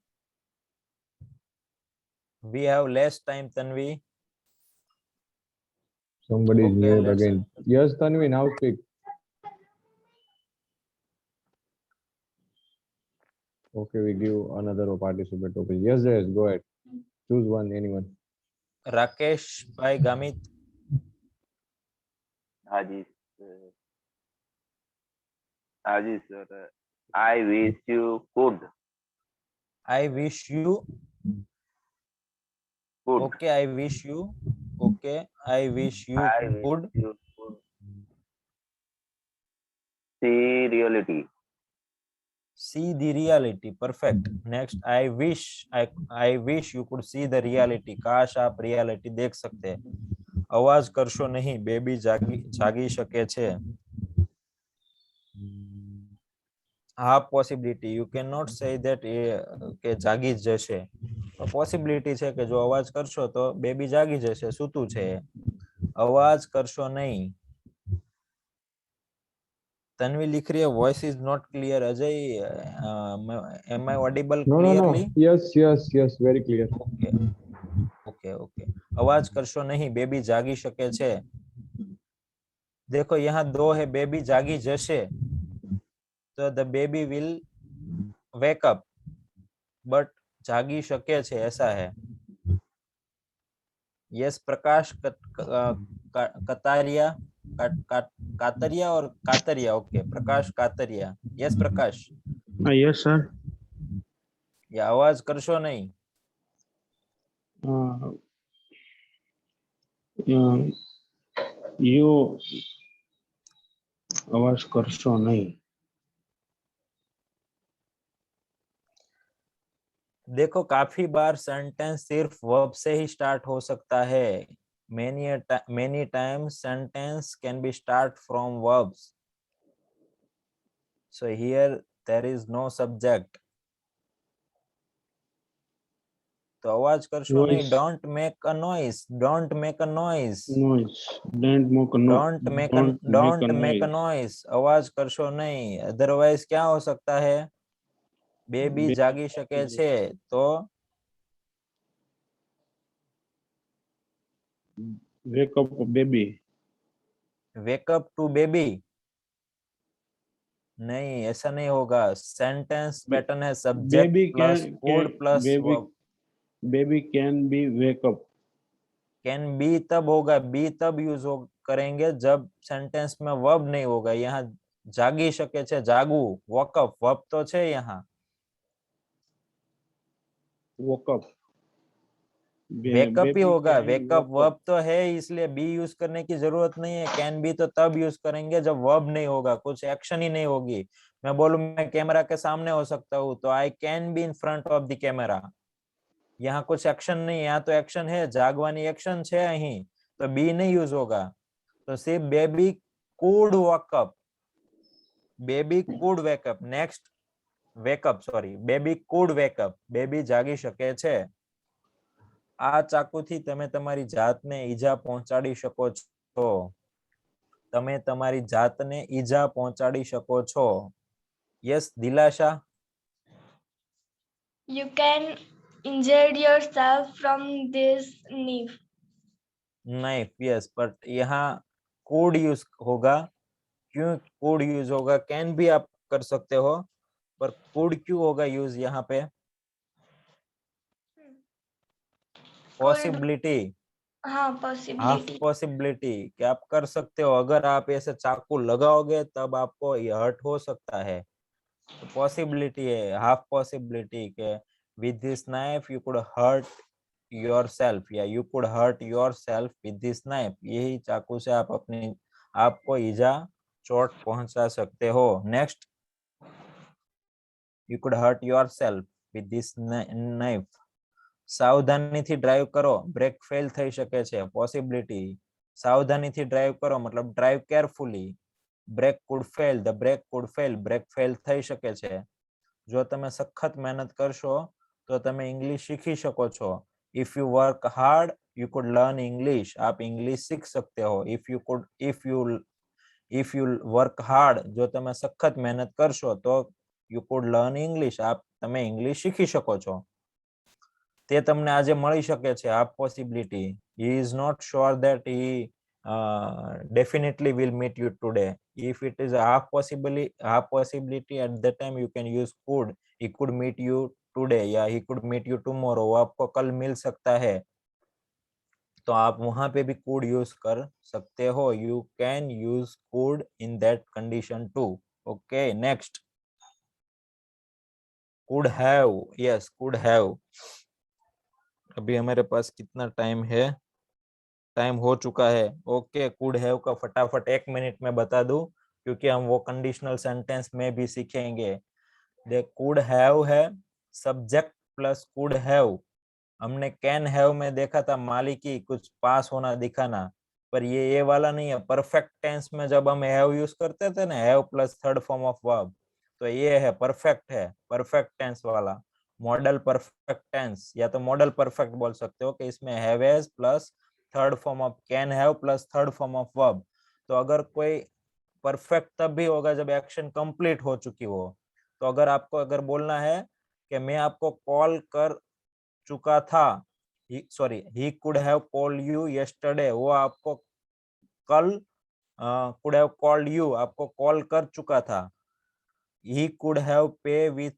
we have less time, Tanvi. somebody is Okay, mute let's again. Yes, Tanvi, now speak. Okay, we give another participant to speak. Yes, yes, go ahead. Choose one, anyone. Rakesh भाई गामित, हाँ जी सर, हाँ जी sir, I wish you could, I wish you, could, okay, I wish you, okay, I wish you I could wish you could see reality, see the reality, perfect. next, I wish you could see the reality, काश आप reality देख सकते हैं। अवाज करशो नहीं, baby જાગી શકે છે। હા, possibility, you can not say that કે જાગી જ જશે, તો પોસિબિલિટી છે કે જો અવાજ કરશો તો બેબી જાગી જશે, સૂતું છે। અવાજ કરશો નહીં। तन्वी लिख रही है voice is not clear. Ajay, am I audible No, no, clearly? no. Yes, yes, yes, very clear. Okay okay okay, अवाज करशो नहीं, बेबी जागी શકે છે। देखो यहाँ दो है, बेबी जागी जशे, तो the baby will wake up, but जागी શકે છે ऐसा है। यस प्रकाश कतारिया कातरिया और कातरिया ओके प्रकाश कातरिया यस प्रकाश यस सर ये आवाज करशो नहीं यू अवाज करशो नहीं देखो काफी बार सेंटेंस सिर्फ वर्ब से ही स्टार्ट हो सकता है many times sentence can be start from verbs so here there is no subject तो आवाज करशो नहीं Voice. don't make a noise don't make a noise noise don't make a don't make a noise आवाज करशो नहीं otherwise क्या हो सकता है baby जागी શકે છે તો wake up baby wake up to baby नहीं ऐसा नहीं होगा सेंटेंस पैटर्न है subject baby plus food plus baby can be wake up can be तब होगा बी तब यूज करेंगे जब सेंटेंस में वर्ब नहीं होगा यहाँ जागी શકે છે જાગવું વોકઅપ વર્બ તો છે यहाँ woke up वेकअप ही होगा can wake up wake verb up. तो है इसलिए बी यूज करने की जरूरत नहीं है कैन बी तो तब यूज करेंगे जब वर्ब नहीं होगा कुछ एक्शन ही नहीं होगी मैं बोलूं मैं कैमरा के सामने हो सकता हूँ तो I can be in front of the camera यहाँ कुछ एक्शन नहीं यहाँ तो एक्शन है जागवानी एक्शन है અહીં तो बी नहीं यूज होगा तो सिर्फ baby could walk up baby could wake up next wake up sorry baby could wake up baby जागी શકે છે આ ચાકુથી તમે તમારી જાતને ઈજા પહોંચાડી શકો છો તમે તમારી જાતને ઈજા પહોંચાડી શકો છો yes Dilasha You can injure yourself from this knife. Knife yes but यहाँ कोड यूज होगा क्यों कोड यूज होगा कैन भी आप कर सकते हो पर कोड क्यों होगा यूज यहाँ पे पॉसिबिलिटी हाँ हाफ possibility. पॉसिबिलिटी कि आप कर सकते हो अगर आप ऐसे चाकू लगाओगे तब आपको ये हर्ट हो सकता है तो पॉसिबिलिटी है हाफ पॉसिबिलिटी के with this knife you could hurt yourself या you could hurt yourself with this knife यही चाकू से आप अपनी आपको ईजा चोट पहुंचा सकते हो next you could hurt yourself with this knife सावधानीથી ડ્રાઈવ કરો બ્રેક ફેલ થઈ શકે છે પોસિબિલિટી સાવધાનીથી ડ્રાઈવ કરો मतलब drive carefully brake could fail the brake could fail brake fail થઈ શકે છે જો તમે સખત મહેનત કરશો તો તમે ઇંગ્લિશ શીખી શકો છો if you work hard you could learn English आप इंग्लिश सीख सकते हो if you work hard જો તમે સખત મહેનત કરશો તો you could learn English आप તમે ઇંગ્લિશ શીખી શકો છો તે તમને આજે મળી શકે છે આ possibility he is not sure that he definitely will meet you today if it is a half possibility at that time you can use could he could meet you today या he could meet you tomorrow वो आपको कल मिल सकता है तो आप वहां पे भी could यूज कर सकते हो you can use could in that condition too okay next could have yes could have अभी हमारे पास कितना टाइम है टाइम हो चुका है ओके कुड हैव का फटाफट 1 मिनट में बता दूं क्योंकि हम वो कंडीशनल सेंटेंस में भी सीखेंगे देख कुड हैव है सब्जेक्ट प्लस कुड हैव हमने कैन हैव में देखा था मालिकी कुछ पास होना दिखाना पर ये वाला नहीं है परफेक्ट टेंस में जब हम हैव यूज करते थे ना have plus third form of verb तो ये है परफेक्ट टेंस वाला मॉडल परफेक्ट टेंस या तो मॉडल परफेक्ट बोल सकते हो कि इसमें have has plus third form of can have plus third form of verb तो अगर कोई परफेक्ट तब भी होगा जब एक्शन कंप्लीट हो चुकी हो तो अगर आपको अगर बोलना है कि मैं आपको कॉल कर चुका था sorry he could have called you yesterday वो आपको कल कुड हैव कॉल्ड यू आपको कॉल कर चुका था ही कुड हैव पे with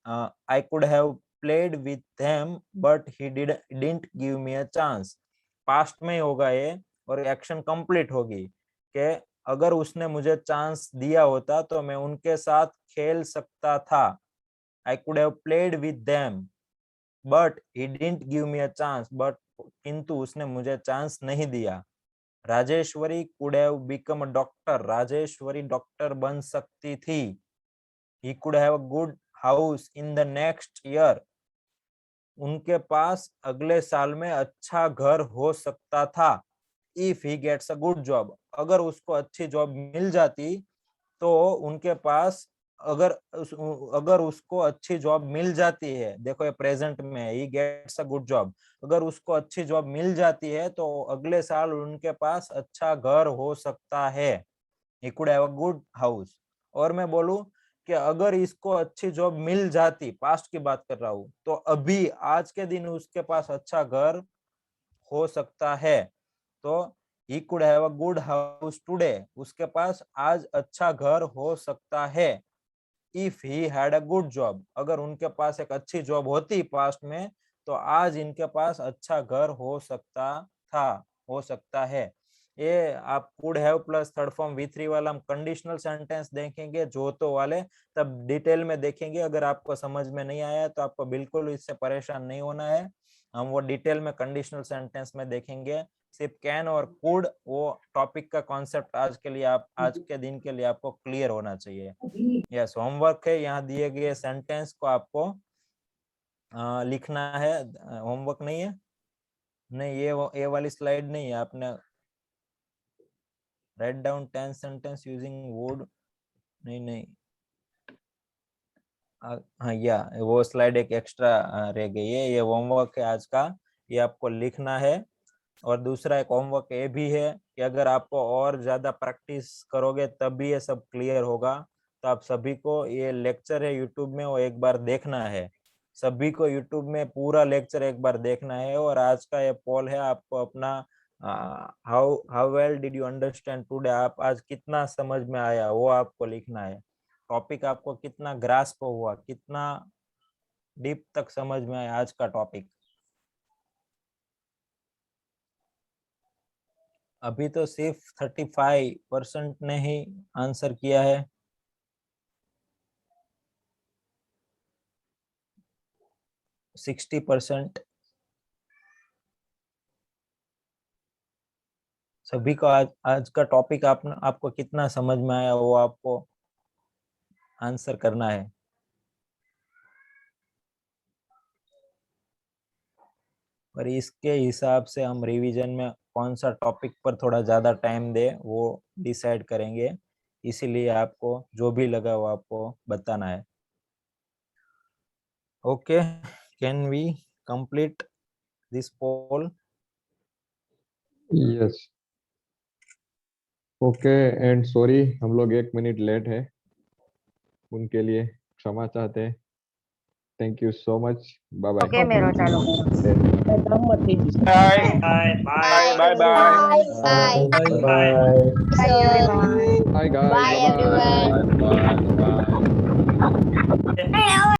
I could have played with them but he didn't give me a chance past में ही होगा ये, और एक्शन कंप्लीट होगी कि अगर उसने मुझे चांस दिया होता तो मैं उनके साथ खेल सकता था। I could have played with them, but he didn't give me a chance. But किंतु उसने मुझे चांस नहीं दिया। Rajeshwari could have become a doctor. Rajeshwari doctor बन सकती थी। He could have a good house in the next year. उनके पास अगले साल में अच्छा घर हो सकता था। If he gets a good job, अगर उसको अच्छी जॉब मिल जाती तो उनके पास अगर उसको अच्छी जॉब मिल जाती है, देखो ये प्रेजेंट में है, he gets a good job, अगर उसको अच्छी जॉब मिल जाती है तो अगले साल उनके पास अच्छा घर हो सकता है। He could have a good house। और मैं बोलूं कि अगर इसको अच्छी जॉब मिल जाती, पास्ट की बात कर रहा हूं, तो अभी आज के दिन उसके पास अच्छा घर हो सकता है। तो he could have a good house today, उसके पास आज अच्छा घर हो सकता है। If he had a good job, अगर उनके पास एक अच्छी जॉब होती पास्ट में तो आज इनके पास अच्छा घर हो सकता है। ये आप could have plus third form V3 वाला हम कंडीशनल सेंटेंस देखेंगे, जो तो वाले तब डिटेल में देखेंगे। अगर आपको समझ में नहीं आया तो आपको बिल्कुल इससे परेशान नहीं होना है, हम वो डिटेल में कंडीशनल सेंटेंस में देखेंगे। सिर्फ कैन और कुड वो टॉपिक का कॉन्सेप्ट आज के दिन के लिए आपको क्लियर होना चाहिए। यस, होमवर्क है, यहाँ दिए गए सेंटेंस को आपको लिखना है। होमवर्क नहीं है? नहीं, ये वाली स्लाइड नहीं है। आपने write down 10 sentence using would, नहीं हाँ, वो स्लाइड एक एक्स्ट्रा रह गई है। ये होमवर्क है आज का, ये आपको लिखना है। और दूसरा एक होमवर्क ये भी है कि अगर आपको और ज्यादा प्रैक्टिस करोगे तब भी ये सब क्लियर होगा। तो आप सभी को ये लेक्चर है यूट्यूब में, वो एक बार देखना है। सभी को यूट्यूब में पूरा लेक्चर एक बार देखना है। और आज का ये पोल है, आपको अपना how well did you understand today, आप आज कितना समझ में आया वो आपको लिखना है। टॉपिक आपको कितना ग्रास्प हुआ, कितना डीप तक समझ में आया आज का टॉपिक। अभी तो सिर्फ 35% ने ही आंसर किया है। सभी को आज का टॉपिक आपको कितना समझ में आया वो आपको आंसर करना है। और इसके हिसाब से हम रिवीजन में कौन सा टॉपिक पर थोड़ा ज्यादा टाइम दे वो डिसाइड करेंगे। इसीलिए आपको जो भी लगा वो आपको बताना है। Okay, can we complete this poll? Yes, okay and sorry, हम लोग 1 मिनट लेट है, उनके लिए क्षमा चाहते हैं। Thank you so much, bye bye. Okay मेरो ચાલો bye bye bye bye Bye. Bye Bye. guys, Bye, everyone. bye.